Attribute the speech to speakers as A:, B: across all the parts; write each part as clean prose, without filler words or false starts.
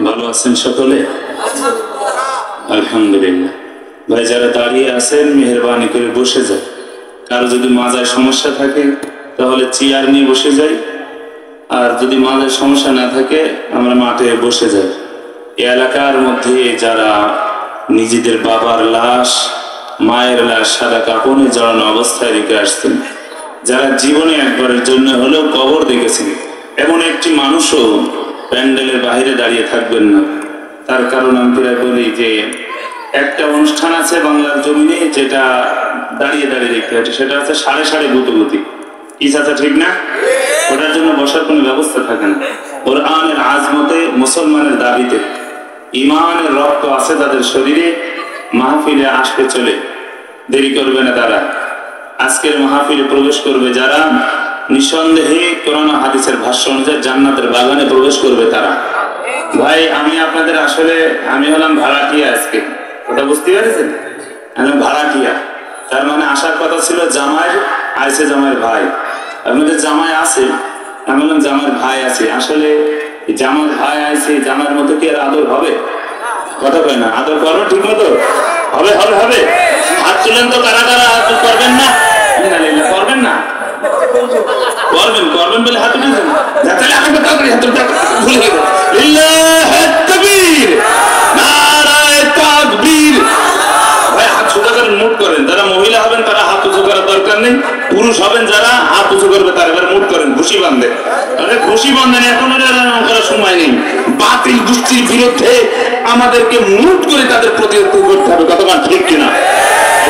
A: ভালো আছেন সকলে? আলহামদুলিল্লাহ। ভাই যারা দাঁড়িয়ে আছেন মেহেরবানি করে বসে যায়। কারো যদি মাজায় সমস্যা থাকে তাহলে চেয়ার নিয়ে বসে যাই, আর যদি মাজায় সমস্যা না থাকে আমরা মাঠে বসে যাই। এই এলাকার মধ্যে যারা নিজেদের বাবার লাশ, মায়ের লাশ সাদা কাপড়ে জড়ানো অবস্থায় রেখে আসছেন, যারা জীবনে একবারের জন্য হলেও কবর দেখেছেন, এমন একটি মানুষও প্যান্ডেলের বাইরে দাঁড়িয়ে থাকবেন না। তার কারণ আমি প্রায় বলি যে একটা অনুষ্ঠান আছে বাংলার জমিনে যেটা দাঁড়িয়ে দাঁড়িয়ে দেখতে হচ্ছে, সেটা হচ্ছে সাড়ে সাড়ে গুতগুতি। কি চাচা ঠিক না? ওটার জন্য বসার কোনো ব্যবস্থা থাকে না। কোরআনের আজমতে, মুসলমানের দাবিতে, ইমানের রক্ত আছে তাদের শরীরে, মাহফিলে আসতে চলে দেরি করবে না তারা। আজকের মাহফিলে প্রবেশ করবে যারা, নিঃসন্দেহে কোরআন হাদিসের ভাষ্য অনুযায়ী জান্নাতের বাগানে প্রবেশ করবে তারা। ভাই আমি আপনাদের আসলে আমি হলাম ভাড়াটিয়া, আজকে কথা বুঝতে পেরেছেন? আমি ভাড়াটিয়া, তার মানে আসার কথা ছিল জামাইয়ের, আইসে জামাইয়ের ভাই। আপনাদের জামাই আছে, আমি বললাম জামাইয়ের ভাই আছে। আসলে জামার ভাই আছে, জামাইয়ের মতো কি আর আদর হবে? কথা কয় না, আদর করো ঠিক মতো হবে হবে হবে। হাত তুলেন তো, কারা কারা হাত করবেন না? করবেন না? করবেন করবেন বলে হাত তুলেছেন। তাহলে আমাকে তাড়াতাড়ি হাত তুলতে ভুলে গেল। আল্লাহু তাকবীর, নারায়ে তাকবীর। ভাই হাত সোজা করে মুট করেন। যারা মহিলা হবেন তারা হাত উঁচু করার দরকার নেই, পুরুষ হবেন যারা হাত উঁচু করবে তারা এবার মুট করেন, ঘুষি বাঁধে। তাহলে ঘুষি বাঁধেন, এখন করার সময় নেই। বাতিল গোষ্ঠীর বিরুদ্ধে আমাদেরকে মুট করে তাদের প্রতিরোধ করতে হবে, কতবার ঠিক কিনা?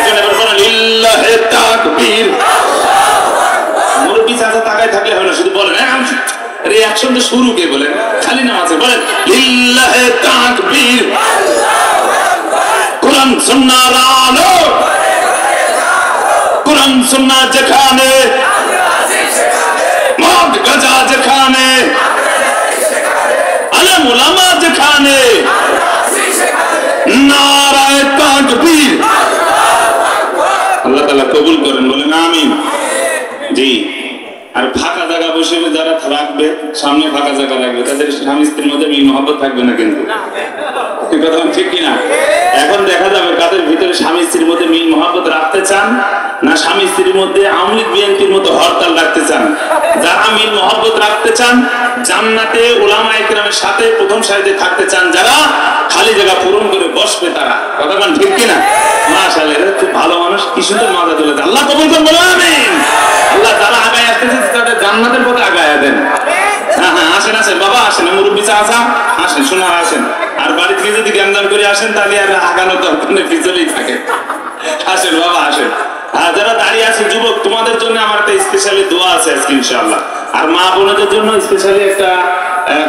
A: এবার বলেন লিল্লাহে তাকবীর। মুরব্বি চাচা তাকায় থাকলে হবে না, শুধু বলেন রিঅ্যাকশন তো শুরু কে বলেন, খালি নামাজে বলেন লিল্লাহে তাকবীর। কোরআন সুন্নাহর আলো, কোরআন সুন্নাহ যেখানে, মদ গাঁজা যেখানে, আলেম উলামা যেখানে, নারায়ে তাকবীর। আল্লাহ তাআলা কবুল করেন, বলেন আমিন। জি। আর ফাঁকা জায়গা বসে যারা রাখবে, সামনে ফাঁকা জায়গা রাখবে, তাদের স্বামী স্ত্রীর মধ্যে মিল মহব্বত থাকবে না কিন্তু, কথা ঠিক কিনা? এখন দেখা যাবে কাদের ভিতরে স্বামী স্ত্রীর মধ্যে মিল মহব্বত রাখতে চান, না স্বামী স্ত্রীর মধ্যে আওয়ামী লীগ বিএনপির মতো হরতাল রাখতে চান। যারা মিল মহব্বত রাখতে চান, জান্নাতে উলামায়ে কেরামের সাথে প্রথম সারিতে থাকতে চান, যারা খালি জায়গা পূরণ করে বসবে তারা, কথা ঠিক কিনা? মাশাআল্লাহ, এরা খুব ভালো মানুষ, কি সুন্দর মাজা তুলে দেন। আল্লাহ কবুল করুন, বলেন আমিন। আল্লাহ যারা আগায় আসতেছে তাদের জান্নাতের পথে আগায় দেন। হ্যাঁ হ্যাঁ, আসেন আসেন বাবা, আসেন, মুরব্বি চাচা আসেন, শোনা আসেন। আর বাড়ি থেকে যদি জ্ঞান করে আসেন তাহলে আর আগানো দরকার নেই, পিছলেই থাকে। আসেন বাবা আসেন। আর যারা দাঁড়িয়ে আছে যুবক, তোমাদের জন্য আমার একটা স্পেশালি দোয়া আছে আজকে ইনশাআল্লাহ। আর মা বোনদের জন্য স্পেশালি একটা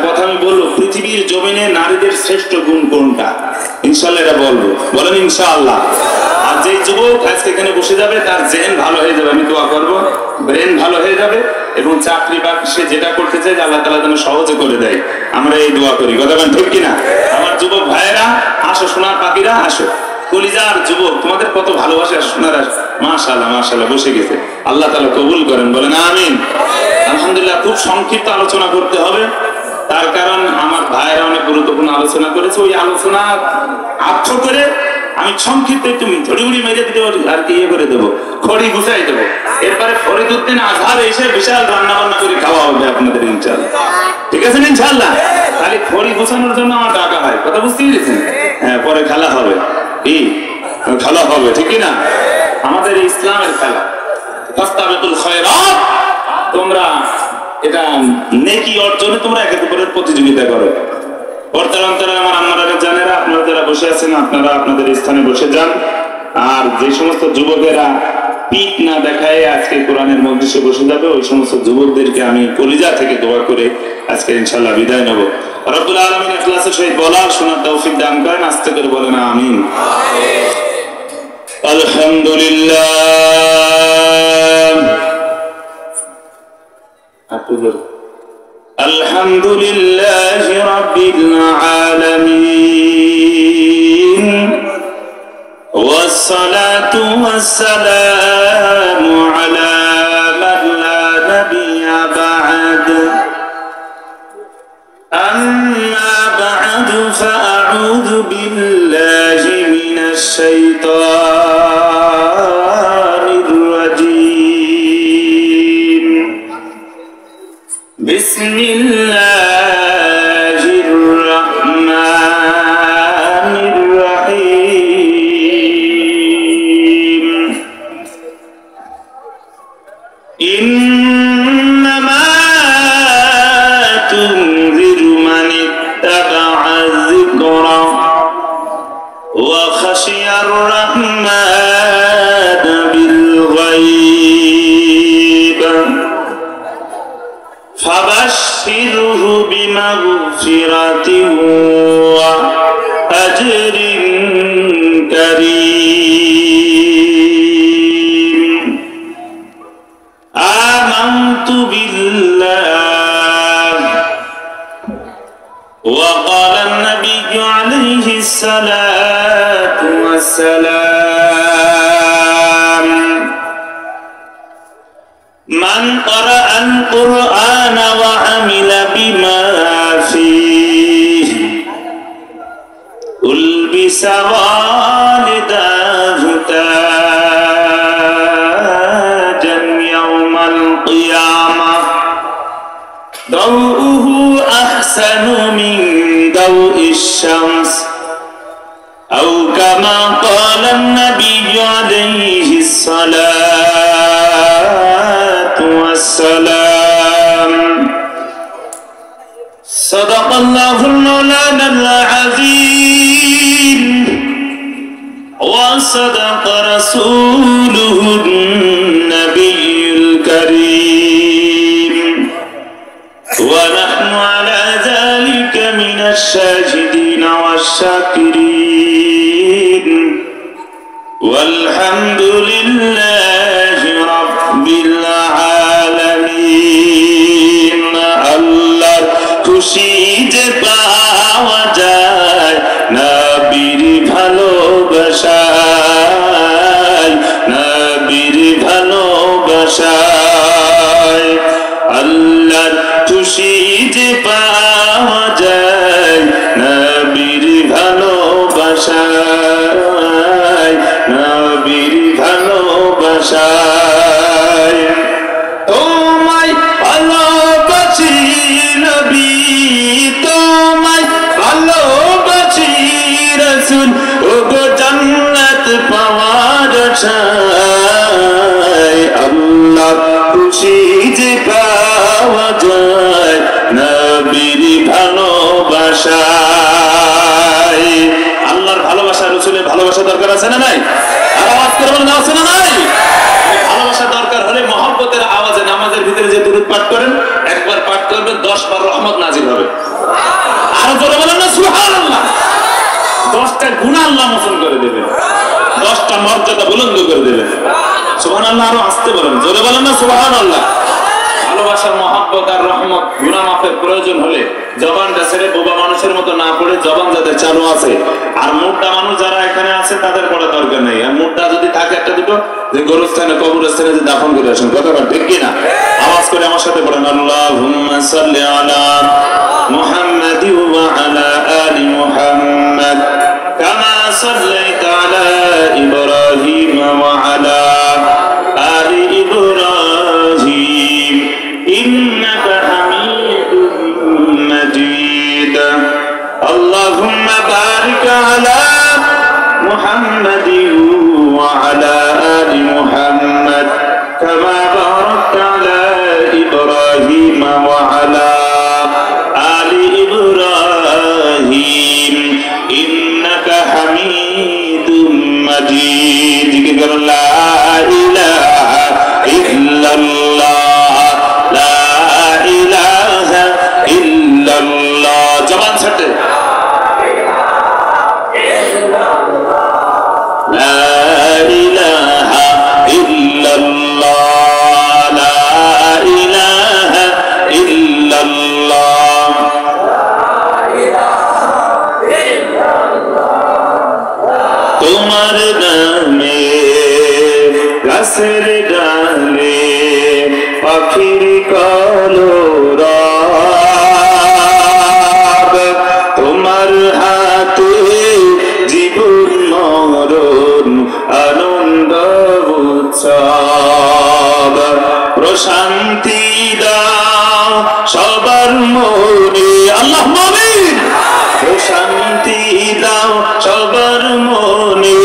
A: কথা আমি বলবো, পৃথিবীর জমিনে নারীদের শ্রেষ্ঠ গুণ কোনটা, ইনশাআল্লাহ এটা বলবো, বলেন ইনশাআল্লাহ। আর যে যুবক আজকে এখানে বসে যাবে তার জেন ভালো হয়ে যাবে, আমি দোয়া করবো, ব্রেন ভালো হয়ে যাবে, এবং চাকরি বাকরি সে যেটা করতে চায় আল্লাহ তাআলা যেন সহজে করে দেয়, আমরা এই দোয়া করি, কথা বলেন ঠিক কিনা? আমার যুবক ভাইয়েরা আসো, সোনার পাখিরা আসো, কলিজার যুবক, তোমাদের কত ভালোবাসে সোনার। মাশাআল্লাহ মাশাআল্লাহ, বসে গেছে, আল্লাহ তাআলা কবুল করেন, বলেন আমিন। আলহামদুলিল্লাহ, খুব সংক্ষিপ্ত আলোচনা করতে হবে, তার কারণ আমার ভাইয়েরা অনেক গুরুত্বপূর্ণ আলোচনা করেছে। ওই আলোচনা আর্থ করে আমি সংক্ষিপ্ত একটু ঝড়িগুড়ি মেরে দিতে আর কি ইয়ে করে দেবো, খড়ি গুছাই দেবো। এরপরে ফরিদউদ্দিন আজহার এসে বিশাল রান্না বান্না করে খাওয়া হবে আপনাদের ইনশাআল্লাহ, ঠিক আছে ইনশাআল্লাহ? খালি খড়ি গুছানোর জন্য আমার ডাকা হয়, কথা বুঝতে পেরেছেন? হ্যাঁ, পরে খেলা হবে, কি খেলা হবে, ঠিক না? আমাদের ইসলামের খেলা, ফাস্তাবিকুল খায়রাত, তোমরা এটা নেকি অর্জনে তোমরা একে অপরের প্রতিযোগিতা করো। অন্তরে আমার আম্মারা জানেরা, আপনারা যারা বসে আছেন আপনারা আপনাদের স্থানে বসে যান। আর যে সমস্ত যুবকেরা পিঠ না দেখায় আজকে কোরআনের মজলিসে বসে যাবে, ওই সমস্ত যুবকদেরকে আমি কলিজা থেকে দোয়া করে আজকে ইনশাআল্লাহ বিদায় নেব। রব্বুল আলামিন ইখলাসের সহিত বলার শোনার তৌফিক দান করেন, আস্তে করে বলেন আমিন। আলহামদুলিল্লাহ, আলহামদুলিল্লাহি রাব্বিল আলামিন, والصلاة والسلام على من لا نبي بعد أما بعد فأعوذ بالله من الشيطان الرجيم بسم الله الرحمن الرحيم إنما تنذر من اتبع الذكر وخشي الرحمن بالغيب فبشره بمغفرة وأجر كريم آمنت بالله وقال النبي عليه الصلاة والسلام من قرأ القرآن وعمل بما فيه ألبس والداه تاجا يوم القيامة ضوءه أحسن من ضوء الشمس أو كما قال النبي عليه الصلاة والسلام صدق الله مولانا العظيم وصدق رسوله النبي الكريم ونحن على ذلك من الشاهدين والشاكرين والحمد لله رب العالمين الله খুশিতে পাওয়া যায় নবীর ভালোবাসায় নবীর ভালোবাসায় আল্লাহর খুশিতে পাওয়া যায় নবীর ভালোবাসায় নবীর ভালোবাসায় তোমায় ভালোবাসি নবী তোমায় ভালোবাসি রাসূল ওগো জান্নাত পাওয়ার আশায় আল্লাহ খুশি যে পাওয়া যায় নবীর ভালোবাসায় আল্লাহর ভালোবাসা রাসূলের ভালোবাসা দরকার আছে না নাই আর আওয়াজ করে বলেন আছে না নাই ভালোবাসা দরকার হলে মহব্বতের আওয়াজে নামাজের ভিতরে যে দুরূদ পাঠ করেন একবার পাঠ করবেন 10 বার রহমত নাজিল হবে আর জোরে বলেন না সুবহানাল্লাহ 10টা গুনাহ আল্লাহ মোচন করে দেবে 10টা মর্যাদা বুলন্দ করে দেবে সুবহানাল্লাহ আরো আস্তে বলেন জোরে বলেন না সুবহানাল্লাহ ভালোবাসার মহব্বত আর রহমত গুনাহ মাফের প্রয়োজন হলে জবানটা ছেড়ে বোবা মানুষের মতো না পড়ে জবান যাদের চালু আছে আর মুড্ডা মানুষ যারা এখানে আছে তাদের পড়া দরকার নেই আর মুড্ডা যদি থাকে একটা দুটো যে গোরস্থানে কবরস্থানে যে দাফন করে আসেন কথাটা ঠিক কি না আওয়াজ করে আমার সাথে পড়েন আল্লাহুম্মা সাল্লি আলা মুহাম্মাদি ওয়া আলা আলি মুহাম্মাদ কামা সাল্লাইতা আলা ইব্রাহিম ওয়া আলা আলি ইব্রাহিম ইন্নাকা হামিদুম মাজিদ আল্লাহুম্মা বারিক আলা মুহাম্মাদিন ওয়া আলা আলি মুহাম্মাদ কামা বারাকতা আলা ইব্রাহিম ওয়া আলা আলি ইব্রাহিম ইন্নাকা হামিদুম মাজিদ জিকির লা ইলাহা ইল্লাল্লাহ লা ইলাহা ইল্লাল্লাহ জবান ছাড়তে মনে আল্লাহ আমিন শান্তি দাও সবার মনে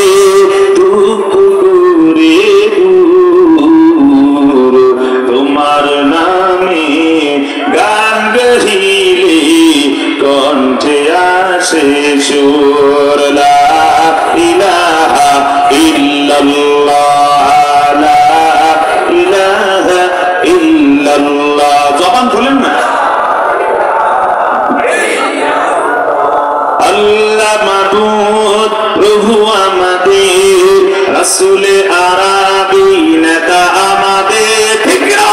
A: দুঃখ করে দূর তোমার নামে গান গাইলে কণ্ঠে আসে সুর লা ইলাহা ইল্লাল্লাহ লা ইলাহা ইল্লাল্লাহ জবান খুলেন না আল্লাহ মাবুদ প্রভু আমাদের রাসূল আরবী নেতা আমাদের ঠিক না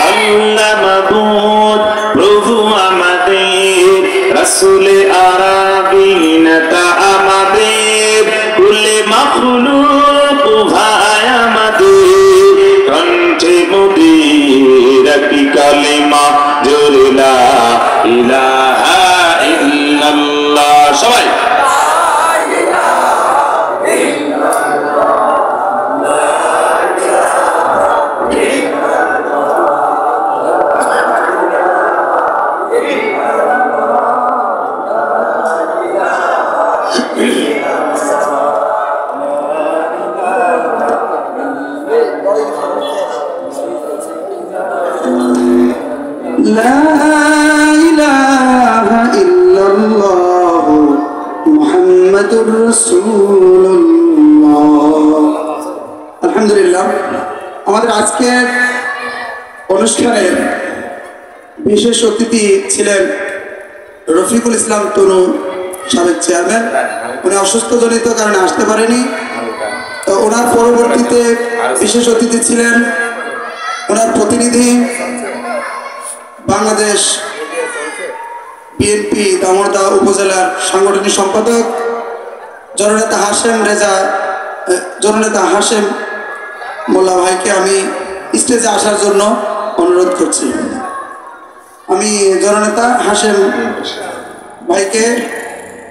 A: আল্লাহ মাবুদ প্রভু আমাদের রাসূল আরবী নেতা আমাদের কুলে মাখলুক ভাই আমাদের কণ্ঠে মোদের একটি কালিমা জোরে লা ইলাহা ইল্লাল্লাহ সবাই
B: لا إله إلا الله محمد رسول الله আলহামদুলিল্লাহ আমাদের আজকের অনুষ্ঠানের বিশেষ অতিথি ছিলেন রফিকুল ইসলাম তনু সাবেক চেয়ারম্যান উনি অসুস্থজনিত কারণে আসতে পারেনি তো ওনার পরবর্তীতে বিশেষ অতিথি ছিলেন ওনার প্রতিনিধি বাংলাদেশ বিএনপি দামোদা উপজেলার সাংগঠনিক সম্পাদক জননেতা হাশেম মোল্লা ভাইকে আমি স্টেজে আসার জন্য অনুরোধ করছি আমি জননেতা হাশেম ভাইকে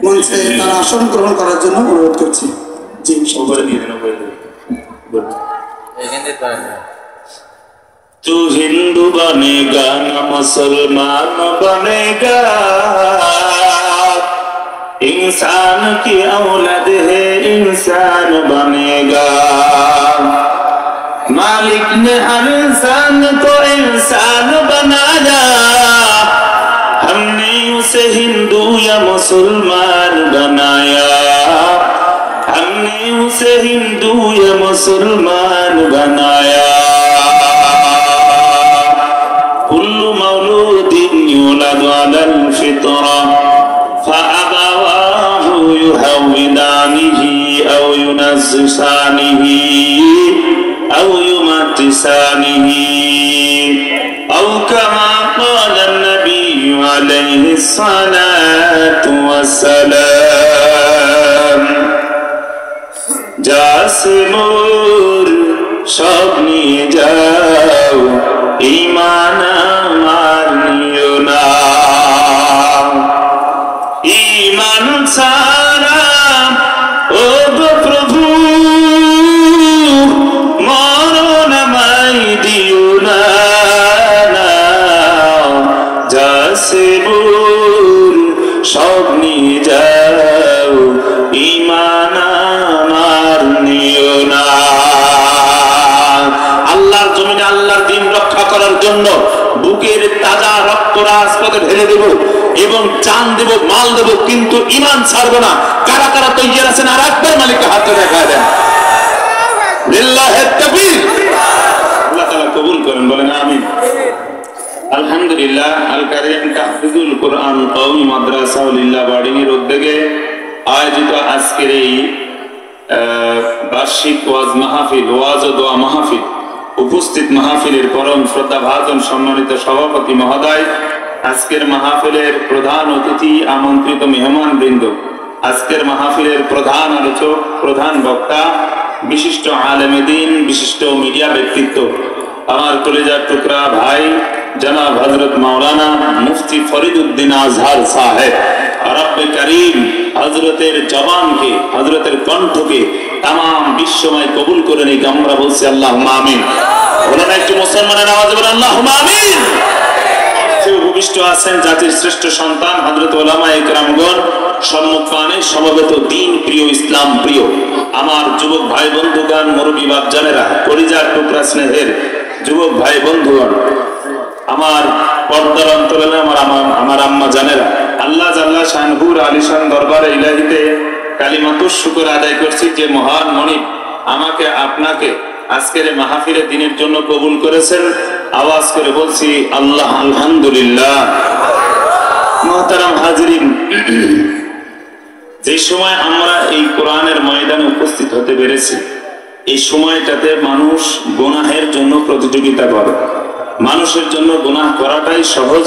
B: মঞ্চে তার আসন গ্রহণ করার জন্য অনুরোধ করছি জি
A: तू हिंदू बनेगा न मुसलमान बनेगा इंसान की औलाद है इंसान बनेगा मालिक ने हर इंसान को इंसान बनाया हमने उसे हिंदू या मुसलमान बनाया हमने उसे हिंदू या मुसलमान बनाया كل مولود يولد على الفطرة فأبواه يهودانه أو ينصرانه أو يمجسانه أو كما قال النبي عليه الصلاة والسلام জাসমুর সব নিয়ে যাও ঈমান আমার নিও না ঈমান ছাড়া ও গো প্রভু মরণ আমায় দিও না জাসমুর সব নিয়ে যাও ঈমান আমার নিও না আল্লাহর জমিনে আল্লাহর দ্বীন রক্ষা করার জন্য বুকের তাজা রক্ত রাজপথে ঢেলে দেব এবং জান দেব মাল দেব কিন্তু ঈমান ছাড়ব না কারা কারা তৈয়ার আছেন আর একবার মালিককে হাতে দেখা দেন লিল্লাহি তাকবীর আল্লাহ তাআলা কবুল করেন বলেন আমিন আলহামদুলিল্লাহ আল কারীম তাহফিজুল কুরআন কওমি মাদ্রাসা লিল্লাহ বার্ডিং এর উদ্যোগে আয়োজিত আজকের এই বার্ষিক ওয়াজ মাহফিল ওয়াজ ও দোয়া মাহফিল উপস্থিত মাহফিলের পরম শ্রদ্ধাভাজন সম্মানিত সভাপতি মহোদয় আজকের মাহফিলের প্রধান অতিথি আমন্ত্রিত মেহমান বৃন্দ আজকের মাহফিলের প্রধান আলোচক প্রধান বক্তা বিশিষ্ট আলেমে দ্বীন বিশিষ্ট মিডিয়া ব্যক্তিত্ব আমার কলিজার টুকরা ভাই জনাব হযরত মাওলানা মুফতি ফরিদউদ্দিন আজহার সাহেব রব্বে করিম হযরতের জবানকে হযরতের কণ্ঠকে तमाम বিশ্বময় কবুল করে নিক আমরা বলছি আল্লাহুম্মা আমিন বলেন একটু মুসলমানের আওয়াজে বলেন আল্লাহুম্মা আমিন উপবিষ্ট আছেন জাতির শ্রেষ্ঠ সন্তান হযরত উলামায়ে কেরামগণ, সম্মুখপানে সমবেত দ্বীন প্রিয়, ইসলাম প্রিয় আমার যুবক ভাই বন্ধুগণ, মুরব্বী বাপজানেরা, পরিজার টুকরা স্নেহের যুবক ভাই বন্ধুগণ, আমার পর্দার অন্তরালে আমার আম্মা জানেরা, আল্লাহ জাল্লা শানহুর আলিশান দরবারে ইলাহিতে কালিমাতুশ শুকর আদায় করছি যে মহান মনিব আমাকে আপনাকে আজকের মাহফিলে দিনের জন্য কবুল করেছেন। আওয়াজ করে বলছি আল্লাহ আলহামদুলিল্লাহ। মুহতারাম হাজিরিন, যে সময় আমরা এই কোরআনের ময়দানে উপস্থিত হতে পেরেছি, এই সময়টাতে মানুষ গুনাহের জন্য প্রতিযোগিতা করে। মানুষের জন্য গুনাহ করাটাই সহজ,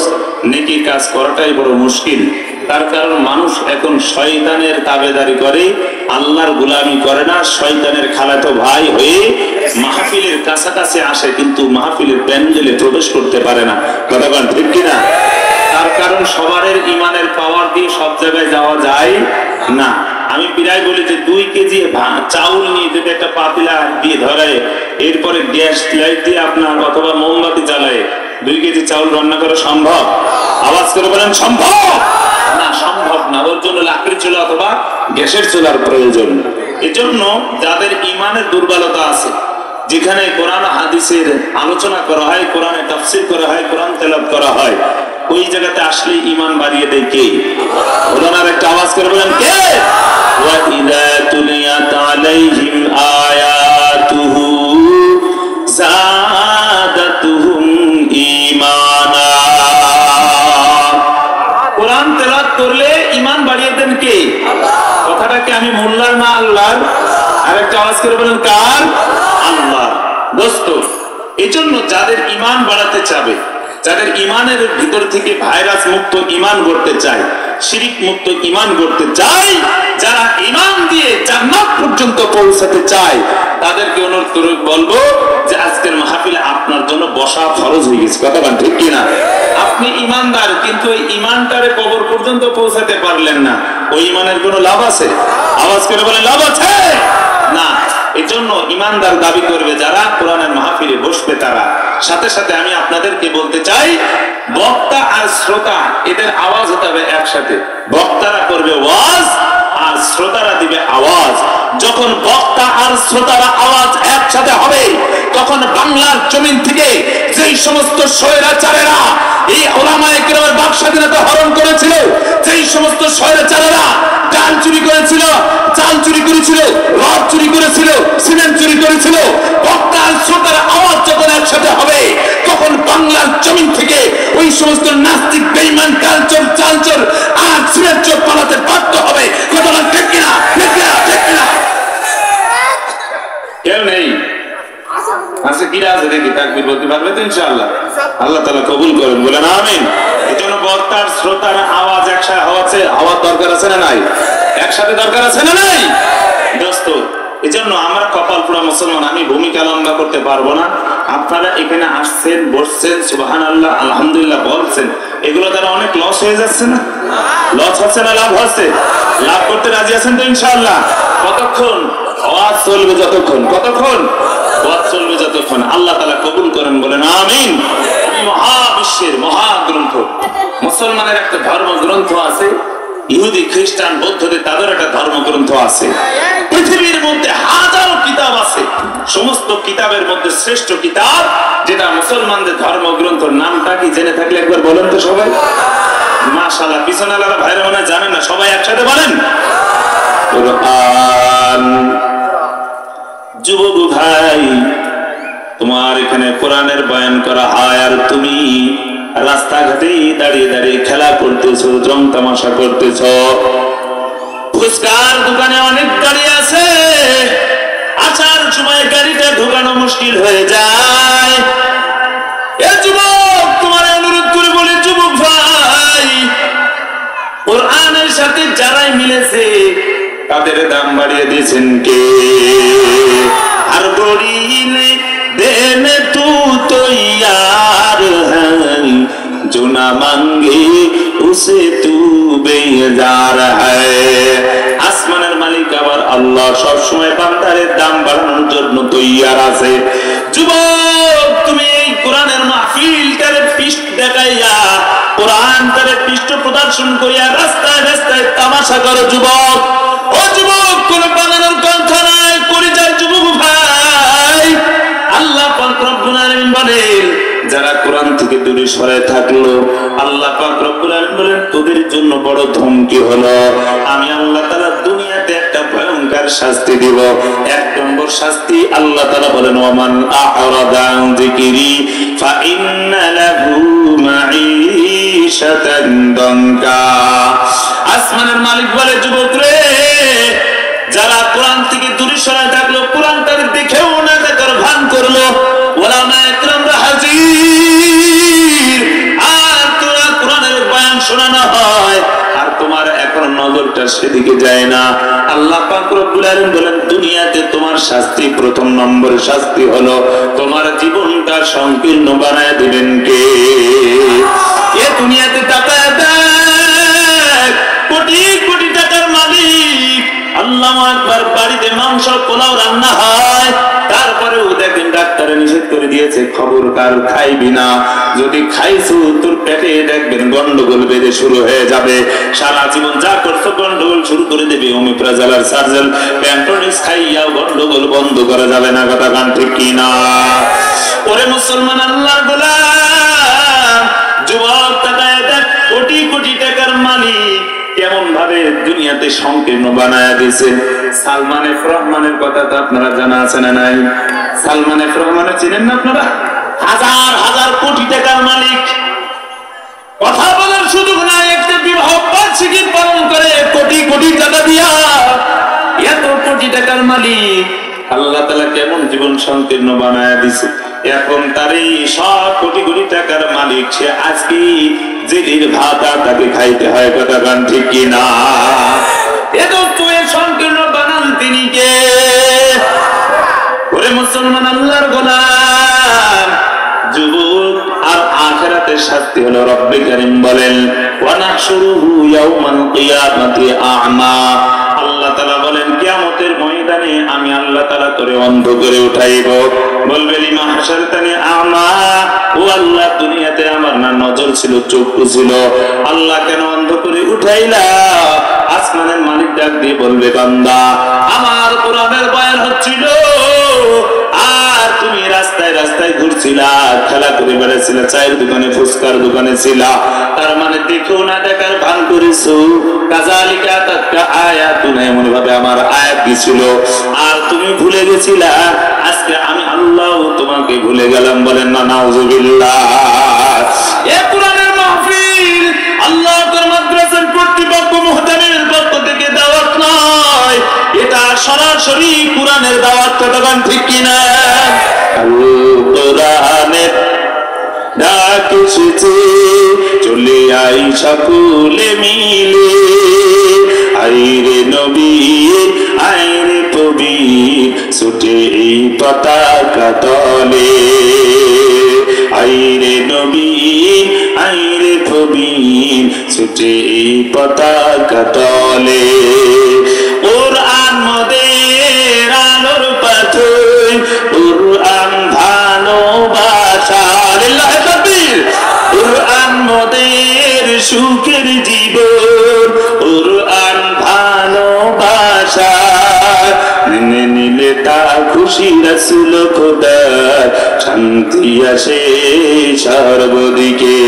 A: নেকি কাজ করাটাই বড় মুশকিল। তার কারণ মানুষ এখন শয়তানের তাবেদারি করে, আল্লাহর গোলামি করে না। শয়তানের খালাতো ভাই হয়ে মাহফিলের কাছাকাছি আসে, কিন্তু মাহফিলের প্যান্ডেলে প্রবেশ করতে পারে না। কথা বলেন ঠিক কিনা? তার কারণ সবার ইমানের পাওয়ার দিয়ে সব জায়গায় যাওয়া যায় না। আমি প্রায় বলি যে 2 কেজি চাউল নিয়ে যদি একটা পাতিলা দিয়ে ধরে, এরপরে গ্যাস লাইট দিয়ে আপনার অথবা মোমবাতি জ্বালায় 2 কেজি চাউল রান্না করা সম্ভব? আওয়াজ করে বলেন সম্ভব না? সম্ভব না। ওর জন্য লাকড়ি চুলা অথবা গ্যাসের চুলার প্রয়োজন। এজন্য যাদের ইমানের দুর্বলতা আছে, যেখানে কোরআন হাদিসের আলোচনা করা হয়, কোরআনে তাফসীর করা হয়, কোরআন তেলাওয়াত করা হয়, ওই জায়গাতে আসলে ঈমান বাড়িয়ে দেয় কে? ওনার একটা আওয়াজ করে বলেন কে? ওয়া ইযা তুলিয়াত আলাইহিম আয়াতুহু যাদাতুহুম ঈমানা। কোরআন তেলাওয়াত করলে ঈমান বাড়িয়ে দেন কে? আল্লাহ। কথাটা কি আমি মোল্লার না আল্লাহর? আরেকটা আওয়াজ করে বলেন কার? আল্লাহ। দোস্ত, এজন্য যাদের ঈমান বাড়াতে চাবে, যাদের ইমানের ভিতর থেকে ভাইরাস মুক্ত ইমান গড়তে চায়, শিরিক মুক্ত ইমান গড়তে চায়, যারা ইমান দিয়ে জান্নাত পর্যন্ত পৌঁছাতে চায়, তাদেরকে অনুরোধ করে বলবো যে আজকের মাহফিলে আপনার জন্য বসা ফরজ হয়ে গেছে। কথা বলেন ঠিক কিনা? আপনি ইমানদার, কিন্তু ওই ইমানটারে কবর পর্যন্ত পৌঁছাতে পারলেন না, ওই ইমানের কোনো লাভ আছে? আওয়াজ করে বলেন লাভ আছে না। এজন্য ইমানদার দাবি করবে যারা কোরআনের মাহফিলে বসবে তারা। সাথে সাথে আমি আপনাদেরকে বলতে চাই, বক্তা আর শ্রোতা এদের আওয়াজ হতে হবে একসাথে। বক্তারা করবে ওয়াজ আর শ্রোতারা দিবে আওয়াজ। যখন বক্তা আর শ্রোতারা আওয়াজ একসাথে হবে, তখন বাংলার জমিন থেকে যেই সমস্ত স্বৈরাচারেরা এই উলামায়ে কেরামের বাক স্বাধীনতা হরণ করেছিল, যেই সমস্ত স্বৈরাচারেরা ডাল চুরি করেছিল, চাল চুরি করেছিল, রড চুরি করেছিল, সিমেন্ট চুরি করেছিল, বক্তা আর শ্রোতারা আওয়াজ যখন একসাথে হবে, তখন বাংলার জমিন থেকে ওই সমস্ত নাস্তিক, বেঈমান, কালচোর, চালচোর আর সিমেন্ট চোর পালাতে বাধ্য হবে। কথা বলেন ঠিক কিনা? ঠিক কিনা? ঠিক কিনা? কেউ নেই আছে কি আছে দেখি তাকবীর বলতে পারবে তো ইনশাআল্লাহ? আল্লাহ তাআলা কবুল করেন, বলেন আমিন। এজন্য বক্তার শ্রোতার আওয়াজ একসাথে হওয়ার দরকার আছে না নাই? একসাথে দরকার আছে না নাই? দোস্ত, এজন্য আমরা কপাল পুরা মুসলমান, আমি ভূমিকা লম্বা করতে পারবো না। আপনারা এখানে আসছেন, বসছেন, সুবহানাল্লাহ, আলহামদুলিল্লাহ বলছেন, এগুলো দ্বারা অনেক লস হয়ে যাচ্ছে না? লস হচ্ছে না লাভ হচ্ছে? লাভ করতে রাজি আছেন তো ইনশাআল্লাহ? কতক্ষণ আওয়াজ চলবে? যতক্ষণ। কতক্ষণ আওয়াজ চলবে? যতক্ষণ। আল্লাহ তাআলা কবুল করেন, বলেন আমিন। মহাবিশ্বের মহাগ্রন্থ, মুসলমানের একটা ধর্মগ্রন্থ আছে, ইহুদি, খ্রিস্টান, বৌদ্ধদের তাদের একটা ধর্মগ্রন্থ আছে। পৃথিবীর মধ্যে হাজারো কিতাব আছে, সমস্ত কিতাবের মধ্যে শ্রেষ্ঠ কিতাব যেটা মুসলমানদের ধর্মগ্রন্থর নামটা কি জেনে থাকলে একবার বলেন তো সবাই? মাশাআল্লাহ, পিছনালারা ভাইরা মনে জানেন না, সবাই একসাথে বলেন কোরআন। যুবক ভাই, তোমার এখানে কোরআনের বয়ান করা হয় আর তুমি রাস্তাঘাটে দাঁড়িয়ে দাঁড়িয়ে খেলা করতেছ, রং তামাশা করতেছ। ফুচকার দোকানে অনেক গাড়ি আছে, আসার সময় গাড়িটা ঢোকানো মুশকিল হয়ে যায়। এ যুবক, তোমার অনুরোধ করে বলি, যুবক ভাই, কোরআনের সাথে যারাই মিলেছে তাদের দাম বাড়িয়ে দিয়েছেন কে? আর বড়িলে দেন তু তৈয়ার হ্যাঁ, जो ना मांगे उसे तू बेजार है। আসমানের মালিক আবার আল্লাহ সব সময় বান্দারের দাম বাড়ানোর জন্য তৈয়ার আছে। যুবক, তুমি এই কোরআনের মাহফিলটারে পিষ্ট দেখাইয়া কোরআন তারে পৃষ্ঠ প্রদর্শন করিয়া রাস্তায় রাস্তায় তামাশা করো যুবক। ও যুবক, কোন বানানোর কথা নাই, করে যায় যুবক ভাই। আল্লাহ পাক রব্বুল আলামিন বলেন, যারা কোরআন থেকে দূরে সরে থাকলো, আল্লাহ পাক রব্বুল আলামিন বলেন তোদের জন্য বড় ধমকি হলো, আমি আল্লাহ তাআলা দুনিয়াতে একটা ভয়ঙ্কর শাস্তি দিব। এক নম্বর শাস্তি আল্লাহ তাআলা বলেন, ওয়ামান আ'রাদা আন যিকরি ফাইন্না লাহু মাঈশাতান দানকা। আসমানের মালিক বলে, যুবক রে, যারা কোরআন থেকে দূরে সরে থাকলো, কোরআন তাদের দেখেও না দেখার ভান করলো, ওলামা একরামরা হাজির, আর তোরা কোরআনের বয়ান শোনানো হয় আর তোমার এখন নজরটা সেদিকে যায় না। আল্লাহ পাক রব্বুল আলামিন বলেন, দুনিয়াতে তোমার শাস্তি, প্রথম নম্বর শাস্তি হলো তোমার জীবনটা সংকীর্ণ বানায় দিবেন কে? এ দুনিয়াতে তাকায় দেখ, কোটি কোটি টাকার মালিক, আল্লাহু আকবার, বাড়িতে মাংস পোলাও রান্না হয়, তারপরেও দেখেন ডাক্তারে নিষেধ করে দিয়েছে, খবরদার খাইবি না, যদি খাইছো তোর পেটে দেখবেন গন্ডগোল বেঁধে শুরু হয়ে যাবে, সারা জীবন যা করছো গন্ডগোল শুরু করে দেবে। ওমিপ্রাজল আর সার্জেল প্যান্টনিস খাইয়াও গন্ডগোল বন্ধ করা যাবে না, কথা গান ঠিক কি না? ওরে মুসলমান আল্লাহর গোলাম, যুবক তাকায় দেখ, কোটি কোটি টাকার মালিক কেমন ভাবে দুনিয়াতে সংকীর্ণ বানায়া দিয়েছে। সালমান এফ রহমানের কথা তো আপনারা জানা আছে না নাই? সালমান এফ রহমানের চিনেন না আপনারা? হাজার হাজার কোটি টাকার মালিক, কথা বলার সুযোগ নাই, একটা বিবাহ বার্ষিকী পালন করে কোটি কোটি টাকা দিয়া, এত কোটি টাকার মালিক। আল্লাহ তাআলা কেমন জীবন সংকীর্ণ বানায়া দিয়েছে। এখন তার এই সব কোটি কোটি টাকার মালিক, সে আজকে জেলির ভাত তাকে খাইতে হয়, কথা গান ঠিক কিনা? এত তুই সংকীর্ণ বানান তিনি কে? ওরে মুসলমান আল্লাহর গোলাম, যুবক, আর আখিরাতের শাস্তি হলো রব্বে কারীম বলেন, ওয়া নাহশুরুহু ইয়াওমাল কিয়ামাতি আ'মা। আল্লাহ তাআলা বলেন, কিয়ামতের ময়দানে আমি আল্লাহ তাআলা তোরে অন্ধ করে উঠাইব। বলবে, লিমা হাশারতানি আ'মা, ও আল্লাহ, দুনিয়াতে আমার না নজর ছিল, চক্ষু ছিল, আল্লাহ কেন অন্ধ করে উঠাইলা? আসমানের মালিক ডাক দিয়ে বলবে, বান্দা, আমার কোরআনের বয়ান হচ্ছিল আর তুমি রাস্তায় রাস্তায় ঘুরছিলা, খেলা করে বেড়াচ্ছিলা, চায়ের দোকানে ফুচকার দোকানে ছিলা, তার মানে দেখেও না দেখার ভান করেছো। কাযালিকা তাতকা আয়াতুনা, এমন ভাবে আমার আয়াত গিয়েছিল আর তুমি ভুলে গেছিলা, আজকে আমি আল্লাহ তোমাকে ভুলে গেলাম। বলেন না নাউযুবিল্লাহ। এ কোরআনের মাহফিল আল্লাহর মাদ্রাসার কর্তৃপক্ষ মুহতামিমের পক্ষ থেকে দাওয়াত নয়, এটা সরাসরি কোরআনের দাওয়াত, কথা ঠিক কিনা? কোরআনের ডাক এসেছে, চলে আই সকলে মিলে, আইরে নবী আইরে পবির, ছুটে এই পতাকা তলে, আইরে নবী আইরে পবির, ছুটে এই পতাকা তলে। কোরআন মোদের আলোর পাথর, কোরআন ভালোবাসা, লিল্লাহি তাকবীর। কোরআন মোদের সুখের জীবন, কোরআন ভালোবাসা, মেনে নিলে তা খুশি রাসূল খোদার, শান্তি আসে সর্বদিকে।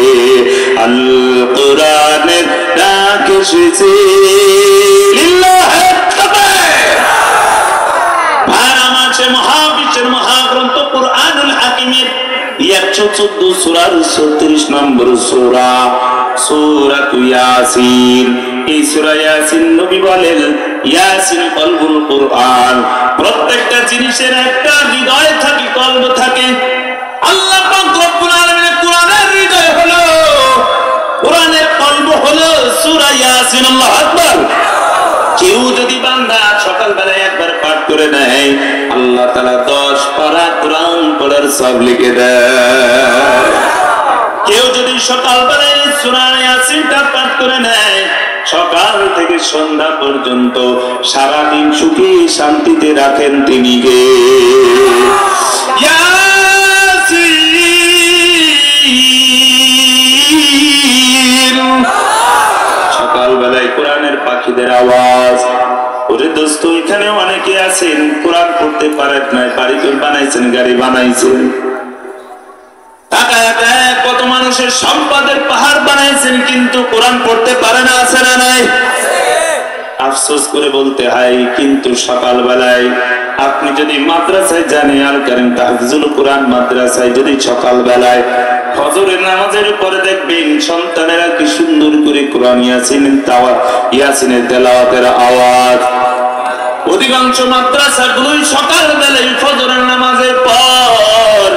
A: আল কোরআনের ডাক এসেছে, লিল্লাহি তাকবীর। ভাড়া মাছে মহাবিশ্বের মহাগ্রন্থ কুরআনুল হাকিমের 114 সূরার 36 নম্বর সূরা, সূরাতু ইয়াসিন। এই সূরা ইয়াসিন নবী বলেন, ইয়াসিন কলবুল কুরআন। প্রত্যেকটা জিনিসের একটা হৃদয় থাকে, কলব থাকে। আল্লাহ পাক রব্বুল আলামিনের কোরআনের হৃদয় হলো, কোরআনের কলব হলো সূরা ইয়াসিন। আল্লাহু আকবার। কেউ যদি বান্দা সকালবেলায় একবার পাঠ করে নেয়, আল্লাহ তাআলা 10 পারা কোরআন পড়ার সব লিখে দেয়। কেউ যদি সকালবেলায় সূরা ইয়াসিনটা পাঠ করে নেয়, সকাল থেকে সন্ধ্যা পর্যন্ত সারাদিন সুখী শান্তিতে রাখেন তিনি গে। ইয়াসিন পাখিদের আওয়াজ। ওরে দোস্ত, এখানে অনেকে আছেন কোরআন পড়তে পারেন না, বাড়ি বানাইছেন, গাড়ি বানাইছেন, কত মানুষের সম্পদের পাহাড় বানাইছেন, কিন্তু কোরআন পড়তে পারে না, আছে না নাই? আফসোস করে বলতে হয়, কিন্তু সকালবেলায় আপনি যদি মাদ্রাসায় জানে আল কারীম তাহফিজুল কোরআন মাদ্রাসায় যদি সকালবেলায় ফজরের নামাজের পরে দেখবেন সন্তানেরা কি সুন্দর করে কোরআন ইয়াসিনের তেলাওয়াতের আওয়াজ। অধিকাংশ মাদ্রাসাগুলোই সকালবেলায় ফজরের নামাজের পর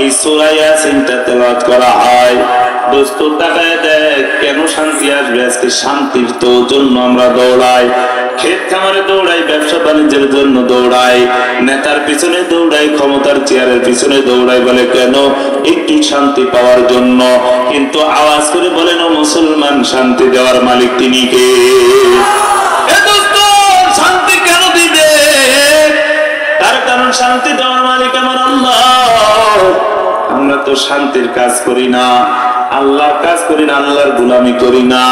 A: এই সূরা ইয়াসিনটা তেলাওয়াত করা হয়। দোস্ত তাকায় দেখ, কেন শান্তি আসবে? আজকে শান্তির তো জন্য আমরা দৌড়াই, ক্ষেত খামারে দৌড়াই, ব্যবসা বাণিজ্যের জন্য দৌড়াই, নেতার পিছনে দৌড়াই, ক্ষমতার চেয়ারের পিছনে দৌড়াই, বলে কেন? একটু শান্তি পাওয়ার জন্য। কিন্তু আওয়াজ করে বলেন, ও মুসলমান, শান্তি দেওয়ার মালিক তিনি কে? শান্তি কেন দিবে? তার কারণ শান্তি দেওয়ার মালিক আমার আল্লাহ। আমরা তো শান্তির কাজ করি না, আল্লাহর কাজ করি না, আল্লাহর গোলামি করি না।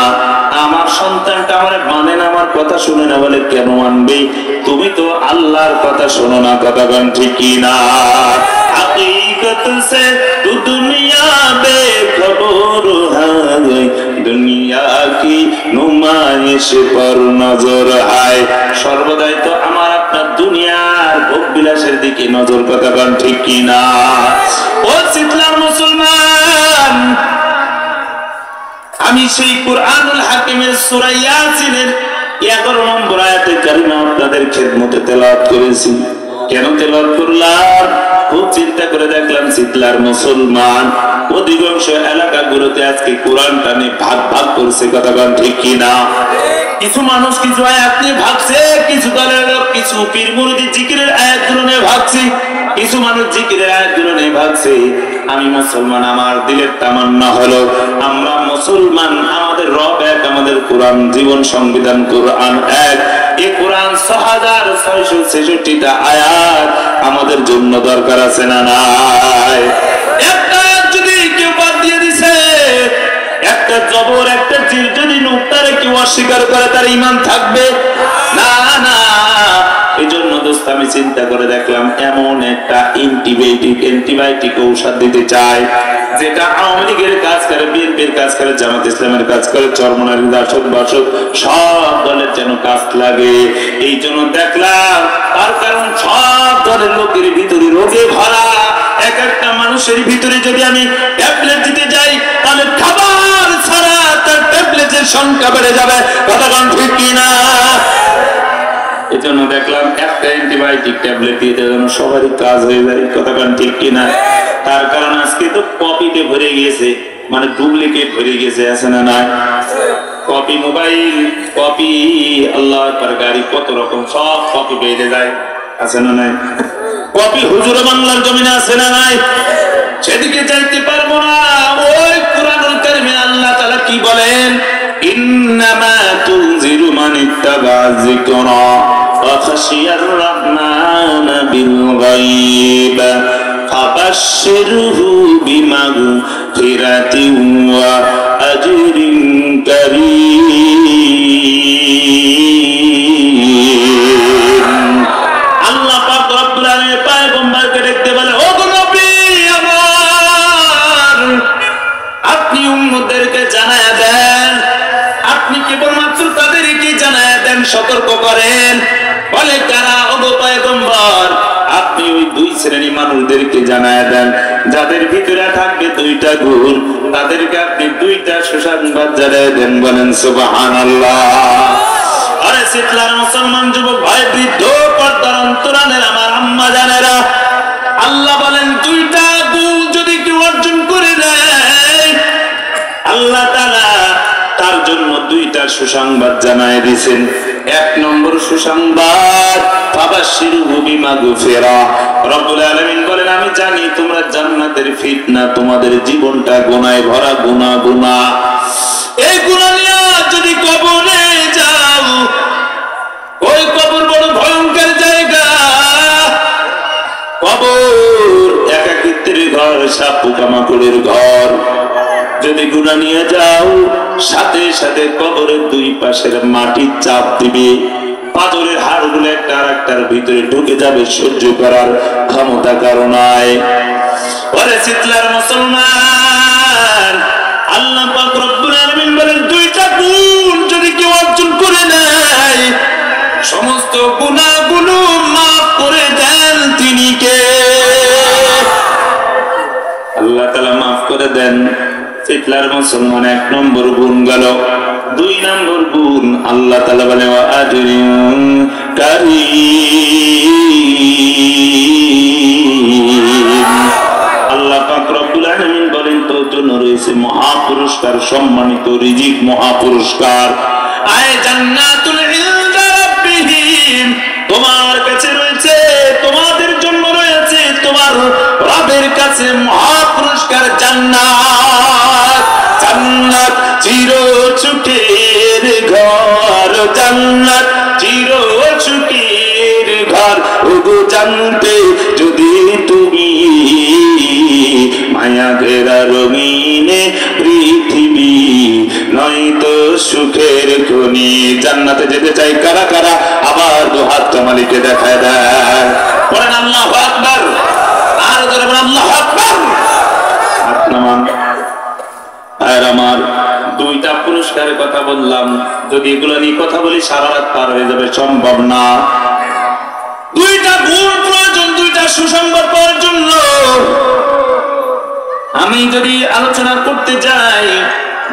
A: আমার সন্তানটা আমার মানে না, আমার কথা শুনে না, বলে কেন মানবে? তুমি তো আল্লাহর কথা শোনো না, কথা গান ঠিকই না। হাকিকত সে তু দুনিয়া বেখবর হায়, দুনিয়া কি নুমাইশ পর নজর হায়। সর্বদাই তো আমার আপনার দুনিয়ার ভোগ বিলাসের দিকে নজর, কথা গান ঠিকই না। ও শীতলার মুসলমান, আমি সেই কুরআনুল হাকিমের সূরা ইয়াসিনের 11 নম্বর আয়াতে কারিমা আপনাদের খেদমতে তেলাওয়াত করেছি। কেন তেলাওয়াত করলাম? খুব চিন্তা করে দেখলাম শীতলার মুসলমান অধিকাংশ এলাকাগুলোতে আজকে কোরআনটা নিয়ে ভাগ ভাগ করছে, কথা গান ঠিক কিনা? কিছু মানুষ কিছু আয়াত নিয়ে ভাগছে, কিছু দলের লোক কিছু পীর মুরিদি জিকিরের আয়াতগুলো নিয়ে ভাগছে, কিছু মানুষ জিকিরের আয়াতগুলো নিয়ে ভাগছে। আমি মুসলমান, আমার দিলের তামান্না হলো আমরা মুসলমান, আমাদের রব এক, আমাদের কোরআন জীবন সংবিধান কোরআন এক। এই কোরআন 6666টা আয়াত আমাদের জন্য দরকার আছে না নাই? একটা আয়াত যদি কেউ বাদ দিয়ে দিছে, একটা জবর একটা জির যদি নুক্তারে কেউ অস্বীকার করে, তার ঈমান থাকবে না? না। এই জন্য দোস্ত আমি চিন্তা করে দেখলাম এমন একটা অ্যান্টিবায়োটিক ঔষধ দিতে চাই, যেটা আওয়ামী লীগের কাজ করে, বিএনপির কাজ করে, জামাত ইসলামের কাজ করে, চরমনারী দাসদ বাসদ সব দলের যেন কাজ লাগে। এই জন্য দেখলাম, তার কারণ সব দলের লোকের ভিতরে রোগে ভরা। এক একটা মানুষের ভিতরে যদি আমি ট্যাবলেট দিতে যাই, তাহলে খাবার ছাড়া তার ট্যাবলেটের সংখ্যা বেড়ে যাবে, কথা কোন ঠিক কিনা? এজন্য দেখলাম একটা অ্যান্টিবায়োটিক ট্যাবলেট দিয়ে যেন সবারই কাজ হয়ে যায়, কথা কোন ঠিক কিনা? তার কারণ আজকে তো কপিতে ভরে গিয়েছে, মানে ডুপ্লিকেট ভরে গেছে, আছে না নাই? কপি মোবাইল, কপি আল্লাহ আকবার, গাড়ি, কত রকম সব কপি বেড়ে যায়, আছে না নাই? কপি হুজুর বাংলার জমিনে আছে না নাই? সেদিকে যাইতে পারবো না। ওই কুরআনুল কারীমে আল্লাহ তাআলা কি বলেন? ইন্নামা তুনজিরু মান ইত্তাবা যিকরা ওয়া খাশিয়ার রাহমান বিল গায়ব ফাবাশশিরহু বিমাগফিরাতিন ওয়া আজরিন কারীম। আল্লাহ পাক রব্বুল আলামিন পয়গম্বরকে দেখতে বলে, ও নবী আমার, আপনি উম্মতদেরকে জানায়া দেন, আপনি কেবলমাত্র তাদেরকে জানায়া দেন, সতর্ক করেন। বলে কারা? ও পয়গম্বর, আপনি ওই দুই শ্রেণী মানুষদেরকে জানায়া দেন, যাদের ভিতরে থাকবে দুইটা গুণ, তাদেরকে আপনি দুইটা সুসংবাদ জানায়া দেন। বলেন সুবহানাল্লাহ। আরে শীতলার মুসলমান যুবক ভাই, বৃদ্ধ, পর্দার অন্তরালের আমার আম্মা জানেরা, আল্লাহ বলেন দুইটা গুণ যদি কেউ অর্জন করে নেয়, আল্লাহ তাআলা তার জন্য দুইটা সুসংবাদ জানায় দিয়েছেন। এক নম্বর সুসংবাদ, ফাবাশশিরহু বিমাগফিরা। রব্বুল আলামিন বলেন, আমি জানি তোমরা জান্নাতের ফিতনা, তোমাদের জীবনটা গুনাহে ভরা, গুনাহ। এই গুনাহ নিয়ে যদি কবরে যাও, ওই কবর বড় ভয়ঙ্কর জায়গা। কবর একাকিত্বের ঘর, সাপ পোকামাকড়ের ঘর। যদি গুনাহ নিয়ে যাও, সাথে সাথে কবরের দুই পাশের মাটি চাপ দিবে, পাথরের হাড়গুলো একটা আর একটার ভিতরে ঢুকে যাবে, সহ্য করার ক্ষমতা কারো নাই। ওরে চিৎলার মুসলমান, আল্লাহ পাক রব্বুল আলামিন বলেন দুইটা গুণ যদি কেউ অর্জন করে নেয়, সমস্ত গুনাহগুলো মাফ করে দেন তিনি কে? আল্লাহ তাআলা মাফ করে দেন। চিৎলার মুসলমান এক নম্বর গুণ গেল। দুই নম্বর গুণ আল্লাহ তাআলা বলে ওয়া আজরিন কারীম। আল্লাহ পাক রব্বুল আলামিন বলেন তোর জন্য রয়েছে মহাপুরস্কার, সম্মানিত রিজিক মহাপুরস্কার। আয় জান্নাতুল ইনদা রাব্বিহিম, তোমার কাছে রয়েছে, তোমাদের জন্য রয়েছে তোমার রবের কাছে মহাপুরস্কার জান্নাত। জান্নাত চির সুখের ঘর, জান্নাত চির সুখের ঘর। ওগো জানতে যদি তুমি মায়া ঘেরা রঙিনে পৃথিবী নয়তো সুখের খনি। জান্নাতে যেতে চাই কারা কারা? আবার দু হাতটা মালিকে দেখায় দেয়, বলেন আল্লাহু আকবার। আর জোরে বলেন আল্লাহু আকবার। হাত নামান। আর আমার দুইটা পুরস্কারের কথা বললাম, যদি এগুলো নিয়ে কথা বলি সারা রাত পার হয়ে যাবে, সম্ভব না। দুইটা গুণ প্রয়োজন, দুইটা সুসংবাদ পাওয়ার জন্য। আমি যদি আলোচনা করতে যাই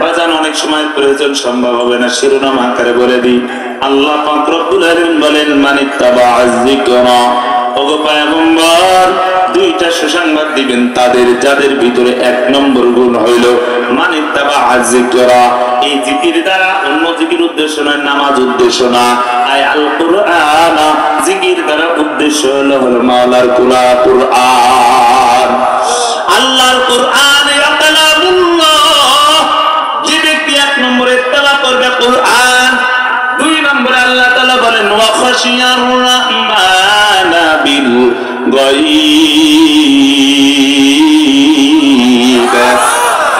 A: বাজান অনেক সময় প্রয়োজন, সম্ভব হবে না, শিরোনাম আকারে বলে দিই। আল্লাহ পাক রব্বুল আলামিন বলেন মানিত্তাবা'আজ যিকরা, ওগো পয়গম্বর দুইটা সুসংবাদ দিবেন তাদের যাদের ভিতরে এক নম্বর গুণ হইল মানিত্তাবা'আজ যিকরা। এই জিকির দ্বারা অন্য জিকির উদ্দেশ্য নয়, নামাজ উদ্দেশ্য না, আয় আল কুরআন, জিকির দ্বারা উদ্দেশ্য হলো মাওলার কুরআন, আল্লাহর কুরআন। যে ব্যক্তি এক নম্বরে তেলাওয়াত করবে কুরআন, দুই নম্বরে আল্লাহ তাআলা বলেন ওয়া খাশিয়ার রাহমানা বিল গায়ব।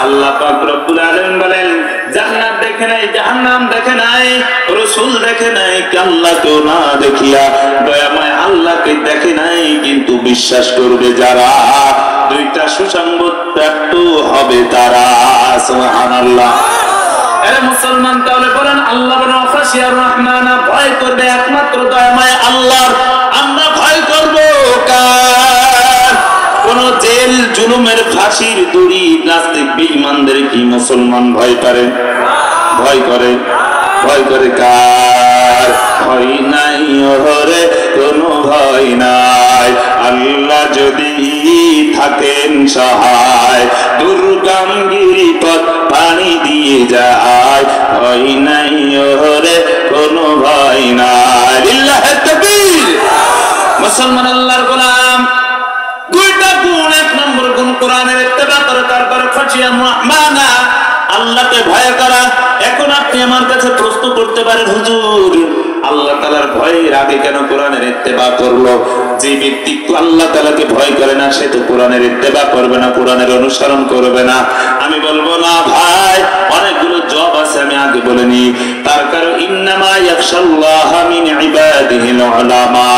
A: আল্লাহ পাক রব্বুল আলামিন বলেন জান্নাত দেখে নাই, জাহান্নাম দেখে নাই, রাসূল দেখে নাই, আল্লাহকে না দেখিয়া দয়াময় আল্লাহকে দেখে নাই, কিন্তু বিশ্বাস করবে যারা, দুইটা সুসংবাদ প্রাপ্ত হবে তারা। সুবহানাল্লাহ। আরে মুসলমান তাহলে বলেন আল্লাহ বলেন খাশিয়ার রহমানা, ভয় করবে একমাত্র দয়াময় আল্লাহর। আমরা ভয় করব কার? কোন জেল জুলুমের ফাঁসির দড়ি নাস্তিক বেঈমানদের কি মুসলমান ভয় করে? ভয় করে। ভয় করে কার? ভয় নাই ওরে কোনো ভয় নাই, আল্লাহ যদি থাকেন সহায়, দুর্গম গিরিপথ পানি দিয়ে যায়, ভয় নাই ওরে কোনো ভয় নাই। লিল্লাহি তাকবীর। মুসলমান আল্লাহর গোলাম, দুইটা গুণ, এক নম্বর গুণ কোরআনের ইত্তেবা করে, তারপরে খাশিয়ার রহমানা, আল্লাহকে ভয় করা। এখন আপনি আমার কাছে প্রশ্ন করতে পারেন হুজুর আল্লাহ তাআলার ভয়ের আগে কেন কোরআনের ইত্তেবা করলো? যে ব্যক্তি আল্লাহ তাআলাকে ভয় করে না সে তো কোরআনের ইত্তেবা করবে না, কোরআনের অনুসরণ করবে না। আমি বলবো না ভাই, অনেকগুলো জবাব আছে, আমি আগে বলে নি। তার কারণ ইন্নামা ইয়াখশাল্লাহা মিন ইবাদিহিল উলামা,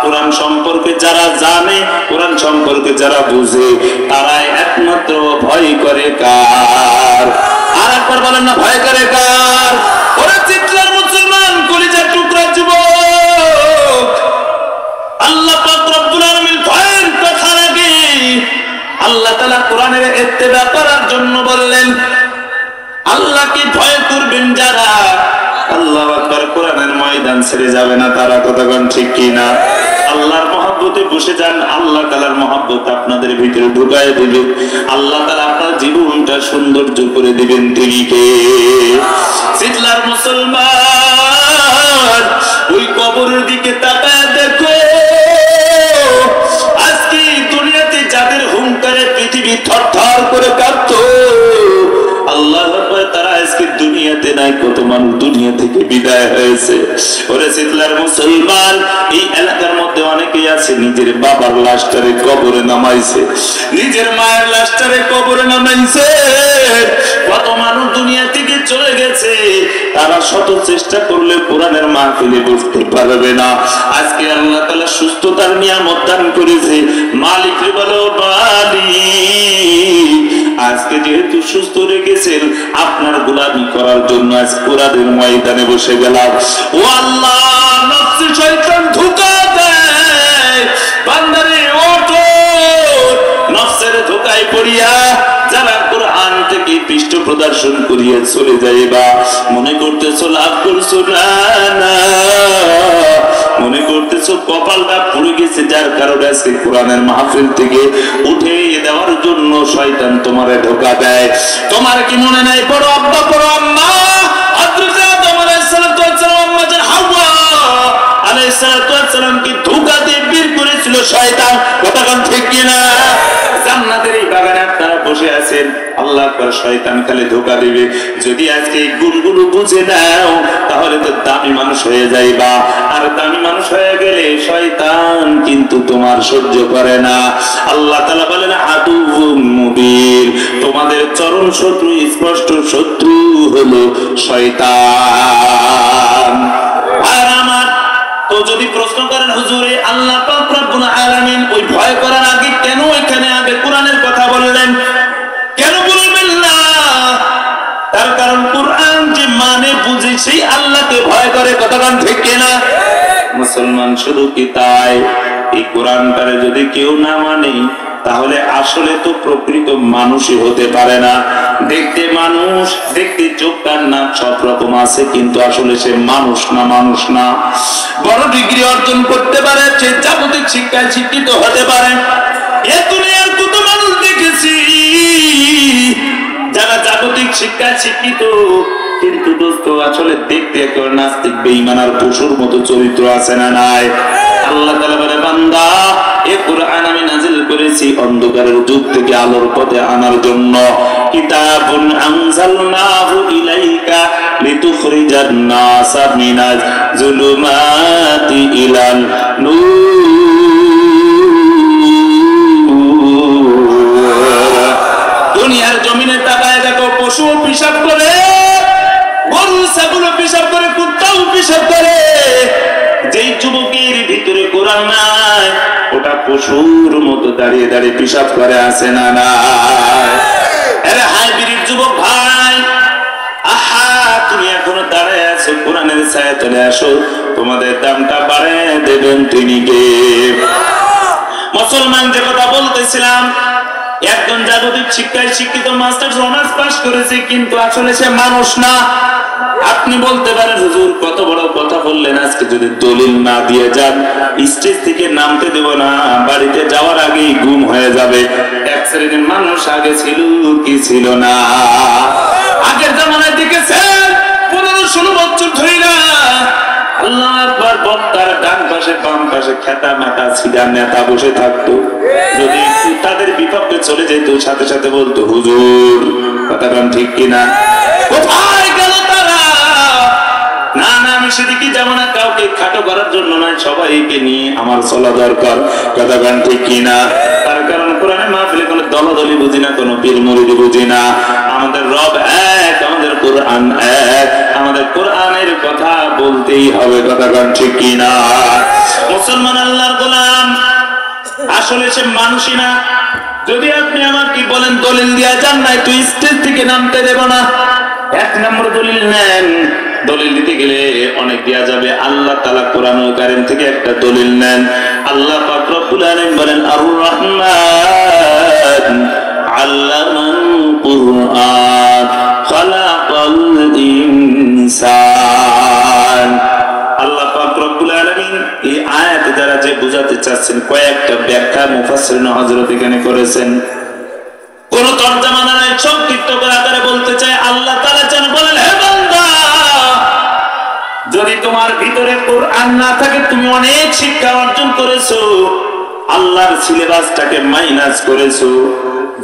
A: কোরআন সম্পর্কে যারা জানে, কোরআন সম্পর্কে যারা বুঝে, তারাই একমাত্র ভয় করে কার? আর একবার বলেন না, ভয় করে কার? ওরে চিৎকার মুসলমান, কলিজার টুকরা যুবক, আল্লাহ পাক রব্বুল আলামিন ভয়ের কথা লাগে আল্লাহ তাআলা কোরআনের ইত্তেবা করার জন্য বললেন। আল্লাহকে ভয় করবেন যারা, আল্লাহু আকবার, কোরআনের ময়দান ছেড়ে যাবে না তারা। কতক্ষণ ঠিক কি না? আল্লাহর মহব্বতে বসে যান, আল্লাহ তাআলার মহব্বত আপনাদের ভিতরে ঢুকায় দিবে, আল্লাহ তাআলা আপনার জীবনটা সৌন্দর্য করে দিবেন। তিনি কে? সিজলার মুসলমান, ওই কবরের দিকে তাকায় দেখো। আজকে দুনিয়াতে যাদের হুঙ্কারে পৃথিবী থরথর করে কাঁপতো, আল্লাহর ভয়ে তারা আজকে দুনিয়াতে নাই, কত মানুষ দুনিয়া থেকে বিদায় হয়েছে। ওরে শীতলার মুসলমান, এই এলাকার মধ্যে অনেকেই আছে নিজের বাবার লাশটারে কবরে নামাইছে, নিজের মায়ের লাশটারে কবরে নামাইছে। কত মানুষ দুনিয়া থেকে চলে গেছে, তারা শত চেষ্টা করলে কোরআনের মাহফিলে বসতে পারবে না। আজকে আল্লাহ তাআলা সুস্থতার নিয়ামত দান করেছে, মালিক রে বলো মালিক, আজকে যেহেতু সুস্থ রেখেছেন আপনার গোলামি করার জন্য আজ কোরআনের ময়দানে বসে গেলাম। ও আল্লাহ, নফসে শয়তান ধোঁকা দেয়, বান্দারে ওঠো, নফসের ধোঁকায় পড়িয়া যারা কোরআন থেকে পৃষ্ঠ প্রদর্শন করিয়া চলে যাইবা, মনে করতেছো লাভ করছো, না, মনে করতেছো কপালটা পুড়ে গেছে, যার কারণে আজকে কোরআনের মাহফিল থেকে উঠে দেওয়ার জন্য শয়তান তোমারে ধোঁকা দেয়। তোমার কি মনে নাই বড় আব্বা বড় আম্মা হযরত আদম আলাইহিস সালাতু ওয়াস সালাম, আম্মা জান হাওয়া আলাইহিস সালাতু ওয়াস সালাম কি ধোঁকা দিয়ে বের করেছিল শয়তান? কথা কোন ঠিক কি না? জান্নাতের এই বাগানে আপনারা বসে আছেন, আল্লাহ আকবার, শয়তান খালি ধোঁকা দিবে। যদি আজকে এই গুণগুলো বুঝে নাও তাহলে তো দামি মানুষ হয়ে যাইবা, আর দামি মানুষ হয়ে গেলে শয়তান কিন্তু তোমার সহ্য করে না। আল্লাহ তাআলা বলেন আদুউম মুবিন, তোমাদের চরম শত্রু, স্পষ্ট শত্রু হলো শয়তান। আর আমার তো যদি প্রশ্ন করেন হুজুরে আল্লাহ পাক রব্বুল আলামিন ওই ভয় করার আগে কেন এখানে আগে কোরআনের কথা বললেন, কেন বলবেন না? তার কারণ কোরআন যে মানে বুঝে সেই আল্লাহকে ভয় করে। কতক্ষণ ঠিক কিনা? মুসলমান শুধু কি তাই? এই কোরআনটারে যদি কেউ না মানে তাহলে আসলে তো প্রকৃত মানুষই হতে পারে না। দেখতে মানুষ, দেখতে চোখ কান নাক সব রকম আছে, কিন্তু আসলে সে মানুষ না। বড় ডিগ্রি অর্জন করতে পারে, সে জাগতিক শিক্ষায় শিক্ষিত হতে পারে। এ দুনিয়ার কত মানুষ দেখেছি যারা জাগতিক শিক্ষায় শিক্ষিত, কিন্তু দোস্ত আসলে দেখতে একবার নাস্তিক বেঈমান আর পশুর মতো চরিত্র আছে না নাই? আল্লাহ তাআলা বলে বান্দা, এই কোরআন আমি নাযিল করেছি অন্ধকারের যুগ থেকে আলোর পথে আনার জন্য। কিতাবুন আনজালনাহু ইলাইকা লিতুখরিজান নাসা মিনাজ যুলুমাতি ইলান নূর। দুনিয়ার জমিনে তাকায় দেখো, পশু পিশাব করে, গরু ছাগল পিশাব করে, কুত্তাও পিশাব করে। যেই যুবকের ভিতরে কোরআন নাই, ওটা পশুর মতো দাঁড়িয়ে দাঁড়িয়ে পিশাব করে, আসে না নাই? আরে হাইব্রিড যুবক ভাই, আহা, তুমি এখনো দাঁড়ায় আছো, কোরআনের ছায়া চলে আসো, তোমাদের দামটা বাড়ায় দেবেন তিনি কে? মুসলমান যে কথা বলতেছিলাম, একজন জাগতিক শিক্ষায় শিক্ষিত, মাস্টার্স অনার্স পাস করেছে, কিন্তু আসলে সে মানুষ না। আপনি বলতে পারেন হুজুর কত বড় কথা বললেন, আজকে যদি দলিল না দিয়ে যান স্টেজ থেকে নামতে দেব না, বাড়িতে যাওয়ার আগেই গুম হয়ে যাবে। এক শ্রেণীর মানুষ আগে ছিল কি ছিল না? আগের জামানায় দেখেছেন 15-16 বছর ধরে না আল্লাহ আকবার, বক্তার ডান পাশে বাম পাশে খেতা মেতা ছিড়া নেতা বসে থাকতো। যদি তাদের বিপক্ষে চলে যেত, সাথে সাথে বলতো হুজুর, কথাটা ঠিক কিনা? কোথায় গেল তারা? না, আমি সেদিকে যাবো না, কাউকে খাটো করার জন্য নয়, সবাইকে নিয়ে আমার চলা দরকার। কথাটা ঠিক কিনা? তার কারণ কোরআনে মাহফিলে কোনো দলাদলি বুঝি না, কোনো পীর মুরিদি বুঝি না। আমাদের রব এক, আমাদের কোরআন এক, আমাদের কোরআনের কথা বলতেই হবে। কথাটা ঠিক কিনা? মুসলমান আল্লাহর গোলাম আসলে সে মানুষই না। যদি আপনি আমাকে বলেন দলিল দিয়া যান নাই, তুই স্টেজ থেকে নামতে দেব না, এক নম্বর দলিল নেন। দলিল দিতে গেলে অনেক দেয়া যাবে। আল্লাহ তাআলা কোরআনুল কারীম থেকে একটা দলিল নেন। আল্লাহ পাক রব্বুল আলামিন বলেন আর রহমান আল্লামাল কুরআন খালাকাল ইনসান। আল্লাহ পাক রব্বুল আলামিন এই আয়াতে দ্বারা যে বোঝাতে চাচ্ছেন, কয়েকটা ব্যাখ্যা মুফাসসিরিন হযরত এখানে করেছেন। কোন তরজমা নাই, সংক্ষিপ্ত করে আকারে বলতে চাই, আল্লাহ তাআলা যেন বলেন, হে বান্দা, যদি তোমার ভিতরে কোরআন না থাকে, তুমি অনেক শিক্ষা অর্জন করেছো, আল্লাহর সিলেবাসটাকে মাইনাস করেছো,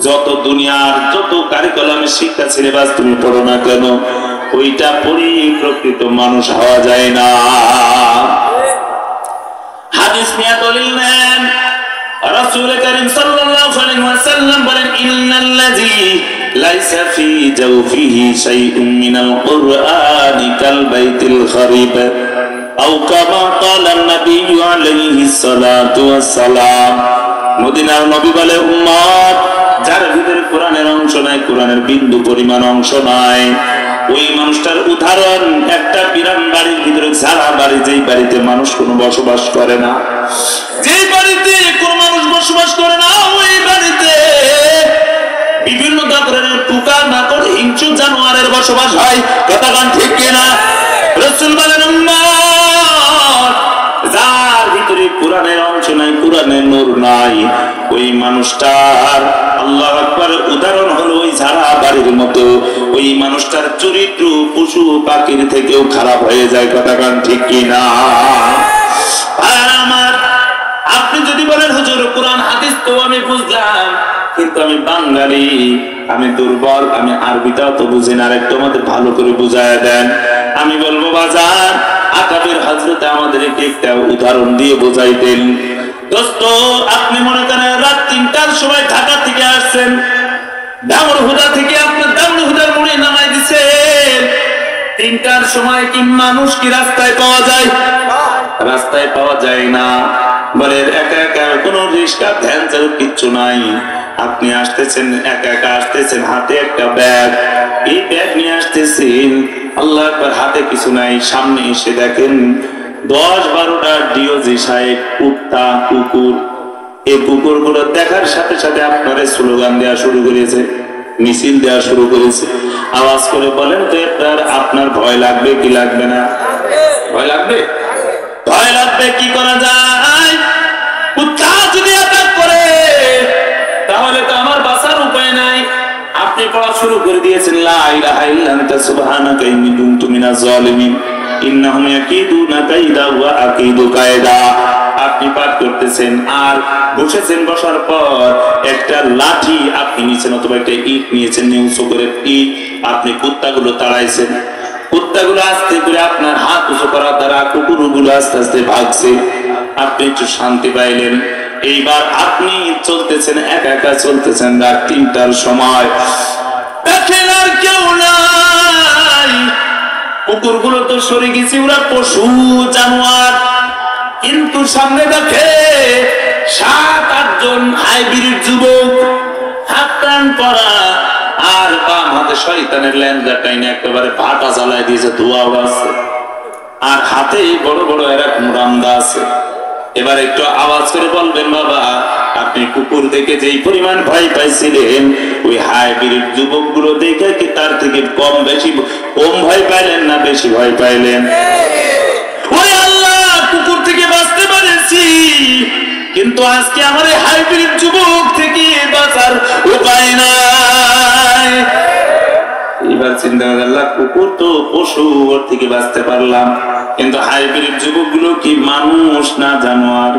A: যত দুনিয়ার যত কারিকুলামের শিক্ষা সিলেবাস তুমি পড়ো না কেন, ওইটা পরিপ্রকৃত মানুষ হওয়া যায় না। হাদিস নিয়ে দলিল নেন, রাসূল করিম সাল্লাল্লাহু আলাইহি ওয়াসাল্লাম বলেন, ইন্নাল্লাযী লাইসা ফি জাওফিহি শাইউম মিনাল কুরআনি কাল বাইতিল খারিব আও কামা ক্বালা নবী আলাইহিস সালাতু ওয়াস সালাম। মদিনার নবী বলে, উম্মত যার ভিতরে কোরআনের অংশ নাই, কোরআনের বিন্দু পরিমাণ অংশ নাই, ওই মানুষটার উদাহরণ একটা বিরান বাড়ির ভিতরে ঝাড়া বাড়ি, যেই বাড়িতে মানুষ কোনো বসবাস করে না, যেই বাড়িতে কোনো মানুষ বসবাস করে না, ওই বাড়িতে বিভিন্ন ধরনের পোকা মাকড় হিংস্র জানোয়ারের বসবাস হয়। কথা গান ঠিক কিনা? রাসূল বলেন, উম্মত যার ভিতরে কোরআনের অংশ নাই, কোরআনের নূর নাই, ওই মানুষটার আল্লাহু আকবার উদাহরণ হলো ওই ঝাড়া বাড়ির মতো। ওই মানুষটার চরিত্র পশু পাখির থেকেও খারাপ হয়ে যায়। কথা গান ঠিক কিনা? আর আমার আপনি যদি বলেন, হুজুর কোরআন হাদিস তো আমি বুঝলাম, কিন্তু আমি বাঙালি, আমি দুর্বল, আমি আরবিটাও তো বুঝি না, আরেকটু আমাদের ভালো করে বুঝায় দেন। আমি বলবো, বাজার আকাবের হযরত আমাদেরকে একটা উদাহরণ দিয়ে বোঝাইতেন। দোস্ত, আপনি মনে করেন রাত ৩টার সময় ঢাকা থেকে আসছেন, দামুড়হুদা থেকে আপনার দামুড়হুদার মোড়ে নামাই দিচ্ছেন। ৩টার সময় কি মানুষ কি রাস্তায় পাওয়া যায়? রাস্তায় পাওয়া যায় না। বলে একা একা কোনো রিস্কা ভ্যান চালু কিচ্ছু নাই। আপনি আসতেছেন, একা একা আসতেছেন, হাতে একটা ব্যাগ, এই ব্যাগ নিয়ে আসতেছেন, আল্লাহ আকবার, হাতে কিছু নাই। সামনে এসে দেখেন ১০-১২টা ডিওজি সাহেব, কুত্তা, কুকুর। এই কুকুরগুলো দেখার সাথে সাথে আপনারে স্লোগান দেওয়া শুরু করেছে, মিছিল দেওয়া শুরু করেছে। আওয়াজ করে বলেন তো, আপনার ভয় লাগবে কি লাগবে না? ভয় লাগবে? ভয় লাগবে। কি করা যায়? কুত্তা যদি অ্যাটাক করে তাহলে তো আমার বাঁচার উপায় নাই। আপনি পড়া শুরু করে দিয়েছেন, লা ইলাহা ইল্লা আনতা সুবহানাকা ইন্নী কুনতু মিনাজ জালিমিন ইন্নাহুম ইয়াকিদুনা কাইদা ওয়া আকিদু কায়দা। আপনি পাঠ করতেছেন আর বসেছেন, বসার পর একটা লাঠি আপনি নিয়েছেন অথবা একটা ইট নিয়েছেন, নিউচো করে ইট আপনি কুত্তাগুলো তাড়াইছেন। কুত্তাগুলো আস্তে করে আপনার হাত উঁচু করার দ্বারা কুকুরগুলো আস্তে আস্তে ভাগছে। আপনি একটু শান্তি পাইলেন। এইবার আপনি চলতেছেন, একা একা চলতেছেন, রাত ৩টার সময়, দেখেন আর কেউ নাই। কুকুরগুলো তো সরে গেছে, ওরা পশু জানোয়ার। কিন্তু সামনে দেখে ৭-৮ জন হাইব্রিড যুবক, হাত টান পরা আর বাম হাতে শয়তানের ল্যান্ডার টাইনে একেবারে ভাটা জ্বালায় দিয়েছে, ধোঁয়া উড়াচ্ছে, আর হাতে বড় বড় এরকম রামদা আছে। এবার একটু আওয়াজ করে বলবেন, বাবা আপনি কুকুর দেখে যেই পরিমাণ ভয় পাইছিলেন, ওই হাইব্রিড যুবকগুলো দেখে কি তার থেকে কম ভয় পাইলেন না বেশি ভয় পাইলেন? ওরে আল্লাহ, কুকুর থেকে বাঁচতে পারেছি, কিন্তু আজকে আমার এই হাইব্রিড যুবক থেকে বাঁচার উপায় নাই। এবার চিন্তা করলাম, কুকুর তো পশু, ওর থেকে বাঁচতে পারলাম, কিন্তু হাইব্রিড যুবকগুলো কি মানুষ না জানোয়ার?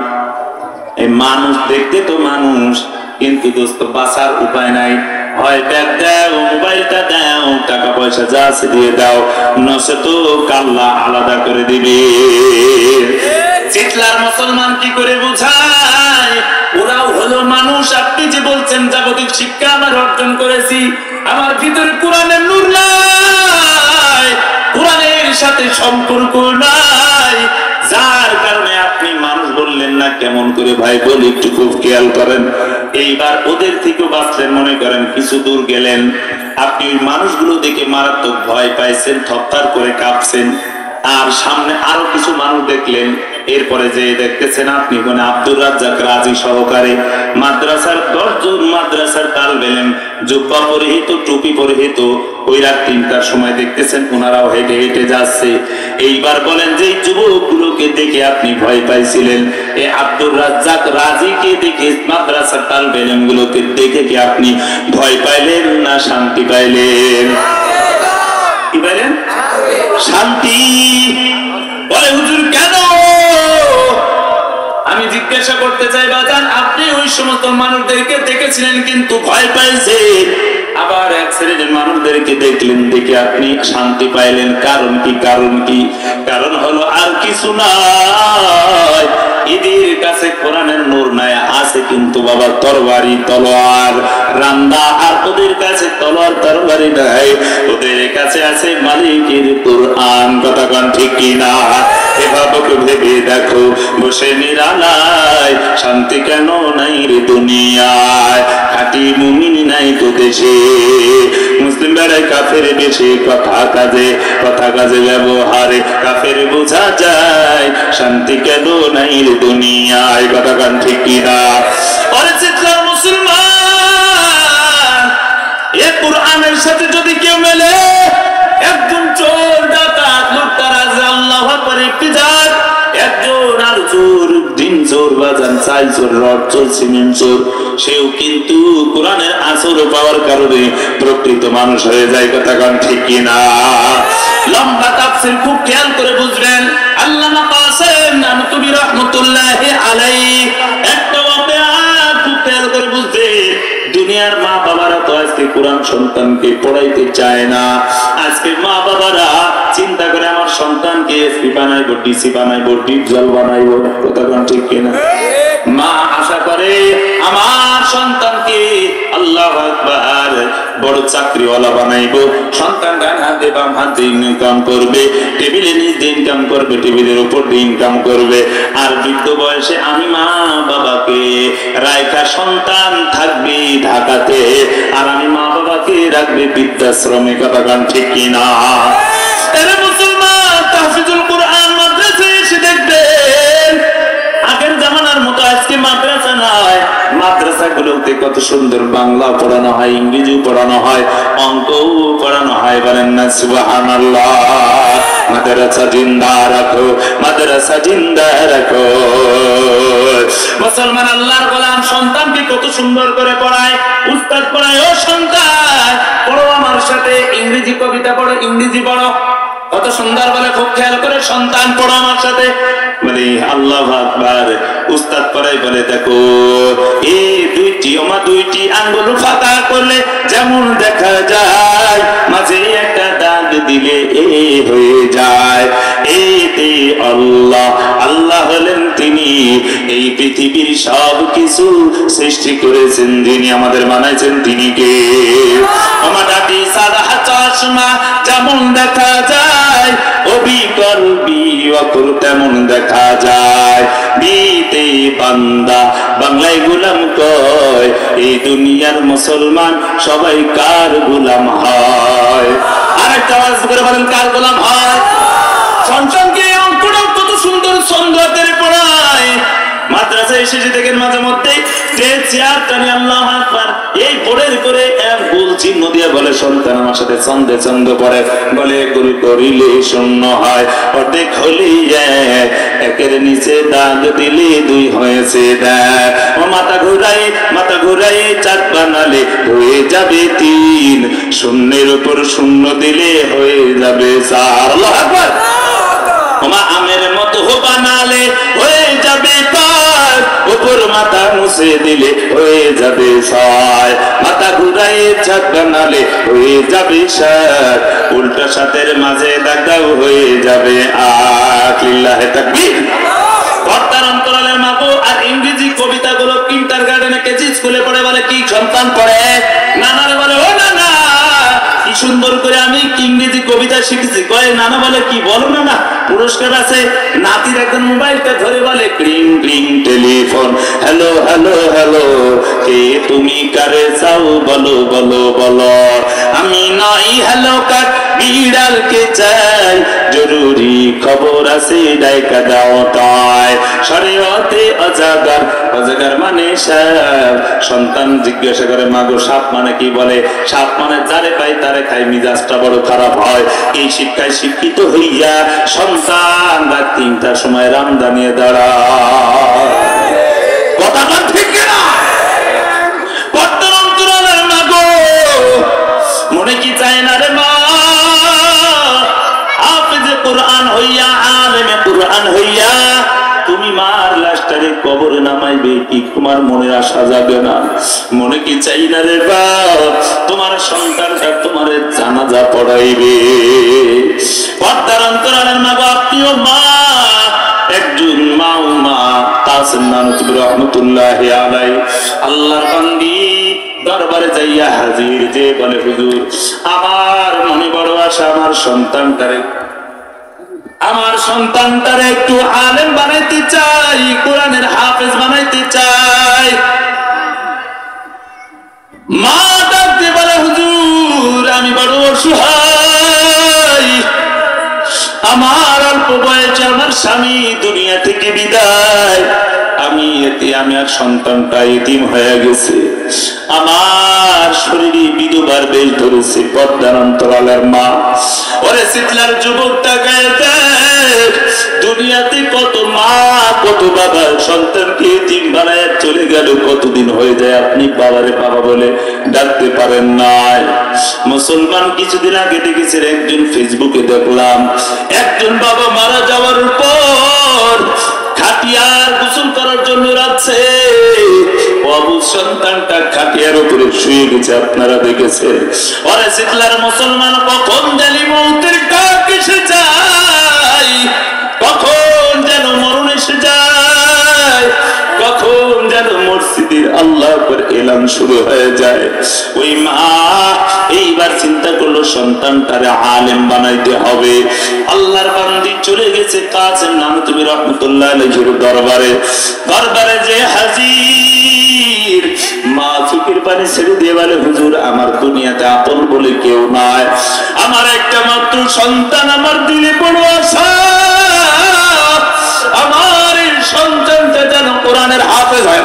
A: এই মানুষ দেখতে তো মানুষ, কিন্তু দোস্ত বাঁচার উপায় নাই। হয় ব্যাগ দাও, মোবাইলটা দাও, টাকা পয়সা যা আছে দিয়ে দাও, নসে তো কাল্লা আলাদা করে দিবে। চিতলার মুসলমান কি করে বোঝায়? ওরাও হলো মানুষ। আপনি যে বলছেন জাগতিক শিক্ষা আমার অর্জন করেছি, আমার ভিতরে কোরআনের নূর নাই, কোরআনের সাথে সম্পর্ক নাই, যার কারণে আপনি মানুষ বললেন না। কেমন করে ভাই বলি, একটু খুব খেয়াল করেন। এইবার ওদের থেকে বাঁচলেন, মনে করেন কিছু দূর গেলেন, আপনি ওই মানুষগুলো দেখে মারাত্মক ভয় পাইছেন, থরথর করে কাঁপছেন, আর সামনে আরো কিছু মানুষ দেখলেন। এরপরে যে দেখতেছেন আপনি কোন আব্দুর রাজ্জাক রাজি সহকারে মাদ্রাসার 10 জন মাদ্রাসার তালবে ইলম, জুব্বা পরিহিত, টুপি পরিহিত, ওই রাত ৩টার সময় দেখতেছেন ওনারাও হেঁটে হেঁটে যাচ্ছে। এইবার বলেন, যে যুবকগুলোকে দেখে আপনি ভয় পাইছিলেন, এই আব্দুর রাজ্জাক রাজিকে দেখে, মাদ্রাসার তালবে ইলম গুলোকে দেখে কি আপনি ভয় পাইলেন না শান্তি পাইলেন? কি পাইলেন? শান্তি। বলে, হুজুর কেন? আমি জিজ্ঞাসা করতে চাই, বাজান আপনি ওই সমস্ত মানুষদেরকে দেখেছিলেন কিন্তু ভয় পাইছেন, আবার এক শ্রেণীর মানুষদেরকে দেখলেন, দেখে আপনি শান্তি পাইলেন। কারণ কি? কারণ কি? কারণ হলো আর কিছু নয়, এদের কাছে কোরআনের নূর নাই, আছে কিন্তু বাবা তরবারি, তলোয়ার, রান্দা। আর ওদের কাছে তলোয়ার তরবারি নাই, ওদের কাছে আছে মালিকের কোরআন। কথা কোন ঠিক কিনা? এভাবে ভেবে দেখো, বসে নিরালায় শান্তি কেন নাই রে দুনিয়ায়? খাঁটি মুমিন নাই তো দেশে, মুসলিম বেড়ায় কাফের বেশি। কথা কাজে ব্যবহারে কাফের বোঝা যায়, শান্তি কেন নাই রে দুনিয়ায়? কথা কান ঠিক কিনা? আরে চিৎকার মুসলমান, এ কোরআনের সাথে যদি কেউ মেলে, একজন চোর ডাকাত লুটতারাজ আল্লাহু আকবার একটি জাত, একজন আর চোর, দিন চোর, বাজান চাল চোর, রড চোর, সিমেন্ট চোর, সেও কিন্তু কোরআনের আসর পাওয়ার কারণে প্রকৃত মানুষ হয়ে যায়। কথা কান ঠিক কিনা? লম্বা তাফসীর খুব খেয়াল করে বুঝবেন। আল্লামা কাসেম নানতুবি রাহমাতুল্লাহি আলাইহি একটা ওয়াকিয়া খুব খেয়াল করে বুঝবে। দুনিয়ার মা বাবারা তো আজকে কোরআন সন্তানকে পড়াইতে চায় না। আজকে মা বাবারা চিন্তা করে আমার সন্তানকে এসপি বানাইবো, ডিসি বানাইবো, ডিপ জল বানাইবো। কথা কোন ঠিক কিনা? মা আশা করে আমার সন্তানকে আল্লাহু আকবার বড় চাকরিওয়ালা বানাইবো। সন্তান ডান হাতে বাম হাতে ইনকাম করবে, টেবিলে নিচে ইনকাম করবে, টেবিলের উপর দিয়ে ইনকাম করবে। আর বৃদ্ধ বয়সে আমি মা বাবাকে রায়কা সন্তান থাকবে ঢাকাতে, আর আমি মা বাবাকে রাখবে বৃদ্ধাশ্রমে। কথা গান ঠিক কিনা? এরা মুসলমান তাহফিজুল কোরআন মাদ্রাসায় এসে দেখবেন, আগের জামানার মতো আজকে মাদ্রাসা নয়। মাদ্রাসাগুলোতে কত সুন্দর বাংলা পড়ানো হয়, ইংরেজি পড়ানো হয়, অঙ্কও পড়ানো হয়। বলেন না সুবহানাল্লাহ? মাদ্রাসা জিন্দা রাখো, মাদ্রাসা জিন্দা রাখো। মুসলমান আল্লাহর গোলাম সন্তানকে কত সুন্দর করে পড়ায়, উস্তাদ পড়ায়, ও সন্তান পড়ো আমার সাথে, ইংরেজি কবিতা পড়ো, ইংরেজি পড়ো। কত সুন্দর বলে, খুব খেয়াল করে, সন্তান পড়ো আমার সাথে। বলে আল্লাহু আকবার। উস্তাদ পড়াই বলে, দেখো এই দুইটি আঙ্গুল ফাঁকা করলে যেমন দেখা যায়, মাঝে একটা দাগ দিলে এ হয়ে যায়। এতে আল্লাহ হলেন তিনি এই পৃথিবীর সব কিছু সৃষ্টি করেছেন, যিনি আমাদের বানাইছেন তিনি কে? আমার ডাটি সাদা চশমা যেমন দেখা যায়, অবিকল বিকল তেমন দেখা যায়। বিতে বান্দা বাংলায় গোলাম কয়, এই দুনিয়ার মুসলমান সবাই কার গোলাম হয়? আরেকটা আওয়াজ করে বলেন, কার গোলাম হয়? সন্তানকে অঙ্কটাও কত সুন্দর ছন্দে পড়ায়। মাদ্রাসায় এসে দেখেন মাঝে মধ্যে চেয়ার টানি, আল্লাহু আকবার, এই বোর্ডের করে এক গোল চিহ্ন দিয়ে বলে, সন্তান আমার সাথে ছন্দে ছন্দ পড়ে। বলে গোল করিলে শূন্য হয়, অর্ধেক হলে একের নিচে দাগ দিলে দুই হয়েছে দেখ। ও মাথা ঘুরাই চার বানালে হয়ে যাবে তিন, শূন্যের উপর শূন্য দিলে হয়ে যাবে চার। আল্লাহু আকবার। ওমা আমের মতো বানালে হয়ে যাবে পাঁচ, উপর মাথা মুছে দিলে হয়ে যাবে ছয়, মাথা ঘুরাই ছাদ বানালে হয়ে যাবে সাত, উল্টা সাতের মাঝে দাগাও হয়ে যাবে আট। লিল্লাহে তাকবীর। পর্দার অন্তরালের মাগো আর ইংরেজি কবিতাগুলো কিন্টার গার্ডেনে কেজি স্কুলে পড়ে, বলে কি সন্তান পড়ে? নানারে বলে, ও নানা কি সুন্দর করে আমি ইংরেজি কবিতা শিখেছি। কয় নানা বলে কি? বলো না, পুরস্কার আছে। নাতির একজন মোবাইলটা ধরে বলে, ক্লিং ক্লিং টেলিফোন, হ্যালো হ্যালো হ্যালো, কে তুমি কারে চাও বলো বলো বলো, আমি নই হ্যালো কার বিড়ালকে চাই, জরুরি খবর আছে ডাইকা দাও তাই। শরীয়তে অজাগার, অজাগার মানে সাপ। সন্তান জিজ্ঞাসা করে, মাগো সাপ মানে কি? বলে সাপ মানে যারে পাই তারে খাই, মিজাজটা বড় খারাপ হয়। এই শিক্ষায় শিক্ষিত হইয়া সন্তান রাত ৩টার সময় রামদা নিয়ে দাঁড়ায়। কথা ঠিক কিনা? বর্তমান মাগো মনে কি চায় না রে মা? হাফেজে কোরআন হইয়া, আলেমে কোরআন হইয়া তুমি মার লাশ লাশটারে কবরে নামাইবে, কি তোমার মনের আশা যাবে না? মনে কি চাই না রে বাপ তোমার সন্তানটা তোমারে জানাজা পড়াইবে? পর্দার অন্তরালের মা গো, আপনিও মা, একজন মা কাসেম নানুতুবি রহমতুল্লাহি আলাইহি আল্লাহর বান্দি দরবারে যাইয়া হাজির, যে বলে হুজুর আমার মনে বড় আশা, আমার সন্তানটারে একটু আলেম বানাইতে চাই, কোরআনের হাফেজ বানাইতে চাই। মা ডাকতে বলে হুজুর আমি বড় অসহায়, আমার অল্প বয়সে আমার স্বামী দুনিয়া থেকে বিদায়, আমি আর সন্তানটা এতিম হয়ে গেছে, আমার শরীরে বিধবার বেশ ধরেছে। পর্দার অন্তরালের মা, ওরে শীতলার যুবকটা গায়ে দেখ, দুনিয়াতে কত মা কত বাবা সন্তানকে এতিম বানায় চলে গেল, কতদিন হয়ে যায় আপনি বাবারে বাবা বলে ডাকতে পারেন নাই। মুসলমান কিছুদিন আগে দেখেছেন, একজন ফেসবুকে দেখলাম একজন বাবা মারা যাওয়ার পর খাটিয়ার গোসল করার জন্য রাখছে, অবুঝ সন্তানটা খাটিয়ার উপরে শুয়ে গেছে, আপনারা দেখেছেন। ওরে শীতলার মুসলমান, কখন জানি মৌতের ডাক এসে যায়, কখন যেন মরণ এসে যায়, কখন যেন মসজিদের আল্লাহ আকবার এলান শুরু হয়ে যায়। ওই মা এইবার চিন্তা করলো সন্তানটারে আলেম বানাইতে হবে। আল্লাহর বান্দি চলে গেছে কাসেম নানুতুবি রহমতুল্লাহি আলাইহির দরবারে যে হাজির, মা চোখের পানি ছেড়ে দিয়ে বলে হুজুর আমার দুনিয়াতে আপন বলে কেউ নাই, আমার একটা মাত্র সন্তান, আমার দিলে বড় আশা, আমার এই সন্তানটা যেন কোরআনের হাফেজ হয়,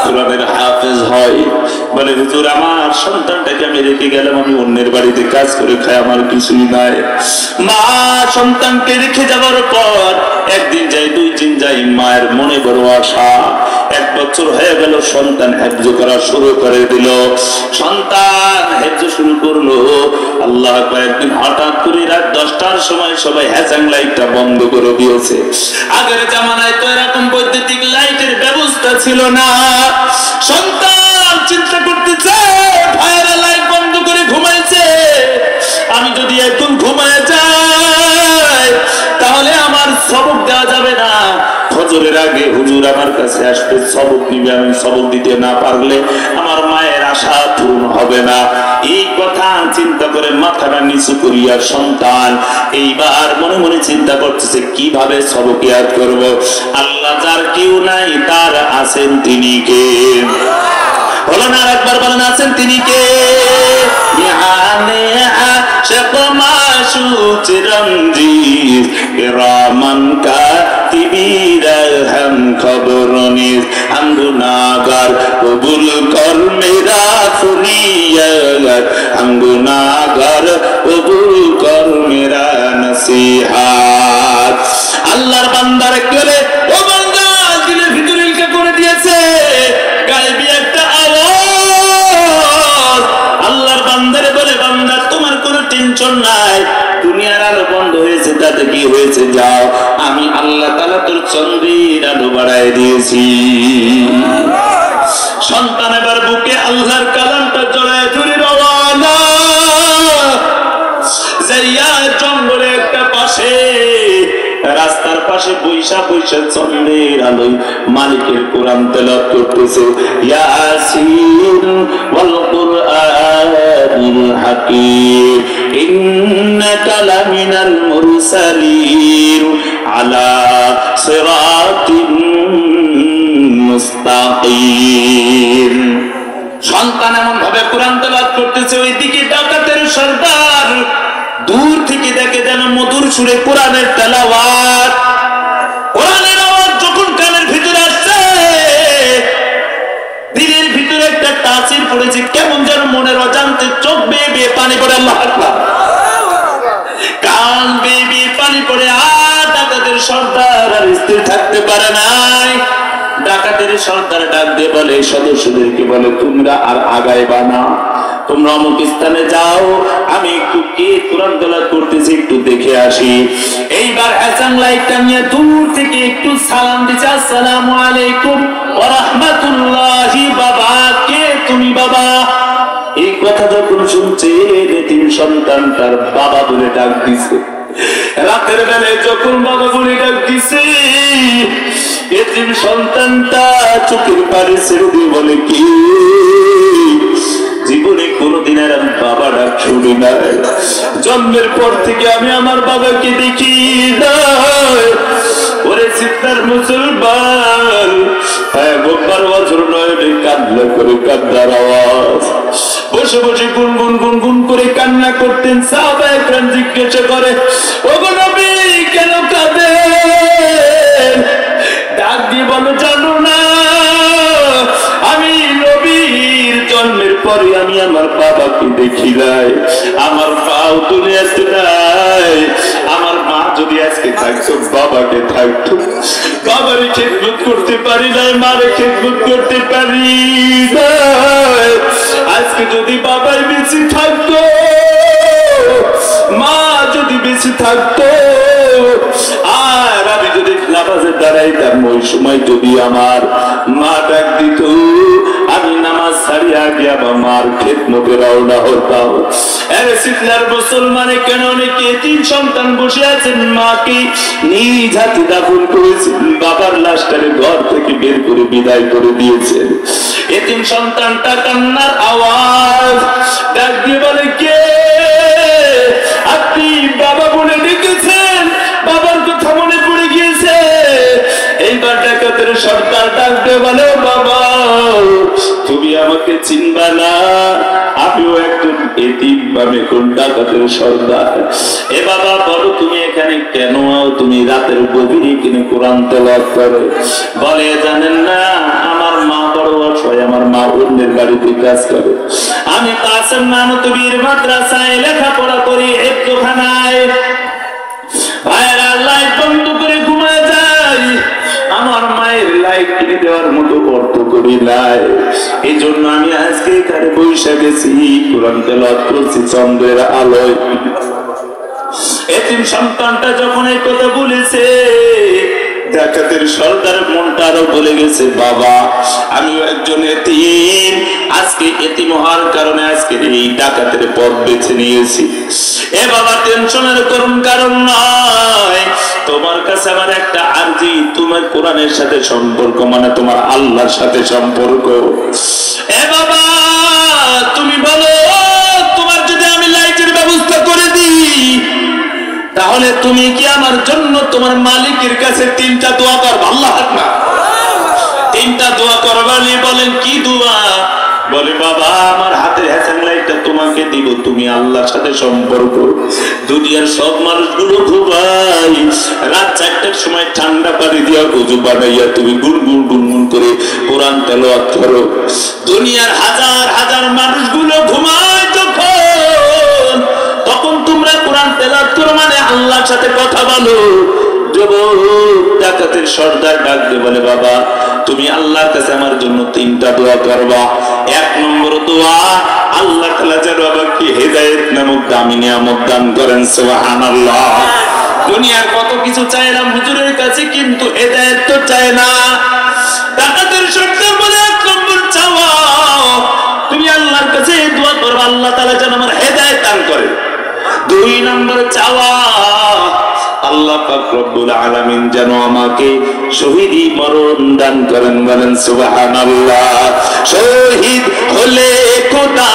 A: কোরআনের হাফেজ হয়। বলে হুজুর আমার সন্তানটাকে আমি রেখে গেলাম, আমি অন্যের বাড়িতে কাজ করে খাই, আমার কিছুই নাই। মা সন্তানকে রেখে যাওয়ার পর একদিন যাই, দুই দিন যাই, মায়ের মনে বড় আশা। 1 বছর হয়ে গেল, সন্তান হেফজ করা শুরু করে দিল, সন্তান হেফজ শুরু করলো। আল্লাহ একদিন হঠাৎ করে রাত 10টার সময় সবাই হ্যাচাং লাইটটা বন্ধ করে দিয়েছে। আগের জামানায় তো এরকম বৈদ্যুতিক লাইটের ব্যবস্থা ছিল না। সন্তান চিন্তা করতেছে ভাইয়েরা লাইট বন্ধ করে ঘুমাইছে, আমি যদি এখন ঘুমায় যাই তাহলে আমার সবক দেওয়া যাবে না, ফজরের আগে হুজুর আমার কাছে আসবে, সবক নিবে, আমি সবক দিতে না পারলে আমার মায়ের আশা পূরণ হবে না। এই কথা চিন্তা করে মাথাটা নিচু করিয়া সন্তান এইবার মনে মনে চিন্তা করতেছে কিভাবে সবক ইয়াদ করব। আল্লাহ যার কেউ নাই তার আছেন তিনি কে? বলেন আর একবার বলেন, আছেন তিনি কে? গুনাহগার কবুল কর মেরা সুনিয়ত, গুনাহগার কবুল কর মেরা নসিহত। আল্লাহর বান্দার করে ও বান্দা দিলের ভিতরে ইলকা করে দিয়েছে গায়বী একটা আওয়াজ। আল্লাহর বান্দারে বলে বান্দা তোমার কোনো টেনশন নাই, দুনিয়ার আলো বন্ধ হয়েছে তাতে কি হয়েছে, যাও আমি আল্লাহ তাআলা তোর চন্দ্রের আলো বাড়ায় দিয়েছি। সন্তান এবার বুকে আল্লাহর কালামটা জড়ায় ধরে রওয়ানা যাইয়া জঙ্গলে একটা পাশে রাস্তার পাশে বৈশা বৈশা চন্দ্রের আলোয় মালিকের কোরআন তেলাওয়াত করতেছে। ইয়াসিন ওয়াল কুরআনিল হাকীম ইন্নাকা লামিনাল মুরসালিন আলা সিরাতিন মুস্তাকিম। সন্তান এমন ভাবে কোরআন তেলাওয়াত করতেছে, ওইদিকে ডাকাতের সর্দার দূর থেকে দেখে যেন মধুর সুরে কোরআনের তেলাওয়াত। কোরআনের আওয়াজ যখন কানের ভিতরে আসছে, দিলের ভিতরে একটা তাসির পড়েছে, কেমন যেন মনের অজান্তে চোখ বেয়ে বেয়ে পানি পড়ে, আল্লাহু আকবার, কান বেয়ে বেয়ে পানি পড়ে। আর ডাকাতের সর্দার আর স্থির থাকতে পারে নাই, ডাকাতের সর্দার ডাক দিয়ে বলে সদস্যদেরকে বলে তোমরা আর আগাইবা না, তোমরা অমুক স্থানে যাও, আমি একটু কে কোরআন তেলাওয়াত করতেছি একটু দেখে আসি। এইবার হাসান লাইটটা নিয়ে দূর থেকে একটু সালাম দিচ্ছে, আসসালামু আলাইকুম ওয়া রাহমাতুল্লাহি। বাবা কে তুমি বাবা? এই কথা যখন শুনছে এতিম সন্তান তার বাবা বলে ডাক দিছে। রাতের বেলায় যখন বাবা বলে ডাক দিছে এতিম সন্তানটা চোখের পানি ছেড়ে দিয়ে বলে কি জীবনে কোনদিন আর আমি বাবা ডাক শুনি না, জন্মের পর থেকে আমি আমার বাবাকে দেখি না। ওরে চিৎকার মুসলমান, গোপার বছর নয় কান্না করে কান্নার আওয়াজ, বসে বসে গুনগুন গুনগুন করে কান্না করতেন। সাহাবায়ে কেরাম জিজ্ঞাসা করে ওগো নবী কেন কাঁদেন? ডাক দিয়ে বলো জানো না আমি নবীর জন্মের পরে আমি আমার বাবাকে দেখি নাই, আমার পাও দুনিয়াতে নাই, আমার মা যদি আজকে থাকতো বাবাকে থাকতো, বাবারে খেদমত করতে পারি নাই, মারে খেদমত করতে পারি নাই। আজকে যদি বাবাই বেঁচে থাকতো, মা যদি বেঁচে থাকতো, আর আমি যদি নামাজে দাঁড়াইতাম ওই সময় যদি আমার মা ডাক দিত আমি নামাজ ছাড়িয়া গিয়া বা মার খেদমতে রওনা হতাম। আরে সিকলার মুসলমানে কেন অনেকে তিন সন্তান বসে আছেন, মাকে নিজ হাতে দাফন করেছেন, বাবার লাশটাকে ঘর থেকে বের করে বিদায় করে দিয়েছেন। এতিম সন্তানটা কান্নার আওয়াজ, ডাক দিয়ে বলে কে? আপনি বাবা বলে ডেকেছেন, বাবার কথা মনে পড়ে গিয়েছে। এইবার ডাকাতের সর্দার ডাক দিয়ে বলে বাবা তুমি আমাকে চিনবা না, আমিও একজন এতিম, আমি কোন ডাকাতের সর্দার। এ বাবা বলো তুমি এখানে কেন? তুমি রাতের গভীরে কিনে কোরআন তেলাওয়াত করো। বলে জানেন না আমার মা বড় অসহায়, আমার মা অন্যের বাড়িতে কাজ করে, আমি কাসেম নানতবীর মাদ্রাসায় লেখাপড়া করি হেফজখানায়। ভাইরা লাইট বন্ধ করে ঘুমায় যায়, আমার মায়ের লাইট কিনে দেওয়ার মতো অর্থ করি নাই, এই জন্য আমি আজকে এখানে বসে গেছি কোরআন তেলাওয়াত করছি চন্দ্রের আলোয়। এতিম সন্তানটা যখন এই কথা বলেছে ডাকাতের সর্দার মনটা আরো বলে গেছে বাবা আমিও একজন এতিম, আজকে এতিম হওয়ার কারণে আজকে এই ডাকাতের পথ বেছে নিয়েছি। এ বাবা টেনশনের করুন কারণ নয়, তোমার কাছে আমার একটা আরজি, তোমার কোরআনের সাথে সম্পর্ক মানে তোমার আল্লাহর সাথে সম্পর্ক। এ বাবা তুমি বলো তোমার যদি আমি লাইটের ব্যবস্থা করে দিই তাহলে তুমি কি আমার জন্য তোমার মালিকের কাছে তিনটা দোয়া করবা? আল্লাহ আকবার, তিনটা দোয়া করবানি। বলেন কি দোয়া? বলে বাবা আমার হাতের হ্যাসান লাইটটা তোমাকে দিব, তুমি আল্লাহর সাথে সম্পর্ক। দুনিয়ার সব মানুষগুলো ঘুমাই, রাত 4টার সময় ঠান্ডা পানি দিয়া ওযু বানাইয়া তুমি গুনগুন গুনগুন করে কোরআন তেলাওয়াত করো। দুনিয়ার হাজার হাজার মানুষগুলো ঘুমায় যখন, তখন তোমরা কোরআন তেলাওয়াত করো মানে আল্লাহর সাথে কথা বলো। ডাকাতের সর্দার ডাক দিয়ে বলে বাবা তুমি আল্লাহর কাছে আমার জন্য তিনটা দোয়া করবা। 1 নম্বর দোয়া আল্লাহ তাআলা যেন আমাকে হেদায়েত নামক দামি নিয়ামত দান করেন। সুবহানাল্লাহ। দুনিয়ার কত কিছু চাইলাম হুজুরের কাছে কিন্তু হেদায়েত তো চায় না। ডাকাতের সর্দার বলে 1 নম্বর চাওয়া তুমি আল্লাহর কাছে দোয়া করবা আল্লাহ তাআলা যেন আমার হেদায়েত দান করে। 2 নম্বর চাওয়া আল্লাহ পাক রব্বুল আলামিন যেন আমাকে শহীদি মরণ দান করেন। বলেন সুবহানাল্লাহ। শহীদ হলে খোদা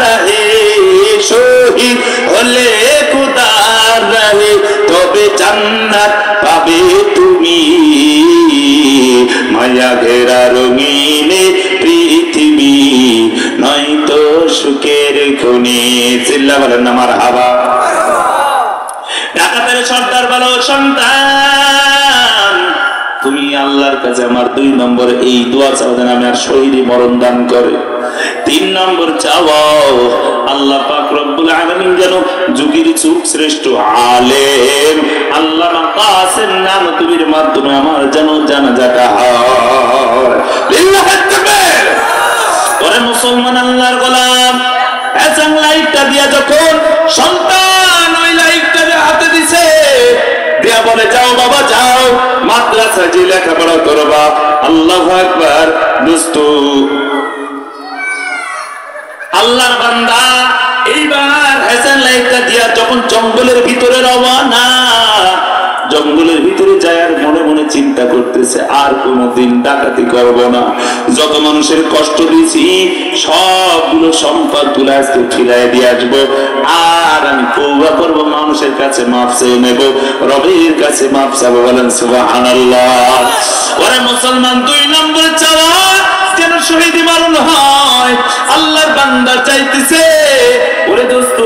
A: রহে, শহীদ হলে খোদা রহে, তবে জান্নাত পাবে তুমি, মায়া ঘেরা রঙিনে পৃথিবী নয়তো সুখের খনি। চিল্লা বলেন না মারহাবা। ডাকাতের সর্দার বলো সন্তান তুমি আল্লাহর কাছে আমার 2 নম্বর এই দোয়া চাও যেন আমি আর শহীদি মরণ দান করে। 3 নম্বর চাও আল্লাহ পাক রব্বুল আলামিন যেন যুগের যুগ শ্রেষ্ঠ আলেম আল্লামা কাসেম নানতুবির মাধ্যমে আমার যেন জানাজাটা হয়। লিল্লাহি তাকবীর। ওরে মুসলমান আল্লাহর গোলাম, এসং লাইটটা দিয়া যখন সন্তান ওই লাইটটা হাতে দিছে, দিয়া বলে যাও বাবা যাও, মাদ্রাসায় যে লেখাপড়া করবা। আল্লাহু আকবার। দোস্ত, আল্লাহর বান্দা এইবার হাসান লাইটটা দিয়া যখন জঙ্গলের ভিতরে রওনা, জঙ্গলের ভিতরে যায় আর মনে মনে চিন্তা করতেছে আর কোনদিন ডাকাতি করব না, যত মানুষের কষ্ট দিয়েছি সবগুলো সম্পদ তুলে আজকে ফিরাই দিয়ে আসবো, আর আমি তওবা করব, মানুষের কাছে মাফ চেয়ে নেব, রবের কাছে মাফ চাবো। বলেন সুবহানাল্লাহ। ওরে মুসলমান, 2 নম্বর চাওয়া যেন শহীদ মরণ হয়। আল্লাহর বান্দা চাইতেছে, ওরে দোস্ত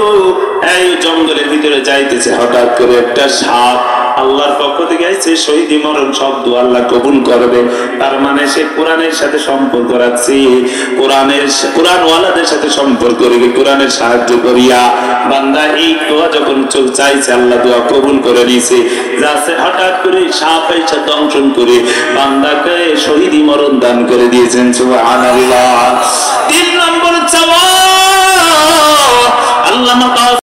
A: এই জঙ্গলের ভিতরে যাইতেছে, হঠাৎ করে একটা সাপ আল্লাহর পক্ষ থেকে আইছে, শহীদ মরণ শব্দ আল্লাহ কবুল করবে, তার মানে সে কোরআনের সাথে সম্পর্ক রাখছে, কোরআনওয়ালাদের সাথে সম্পর্ক রেখে কোরআনের সাহায্য করিয়া বান্দা এই দোয়া যখন চাইছে আল্লাহ দোয়া কবুল করে নিয়েছে। যাচ্ছে হঠাৎ করে সাপ এসে দংশন করে বান্দাকে শহীদ মরণ দান করে দিয়েছেন। সুবহানাল্লাহ। 3 নম্বর চাওয়া আল্লামা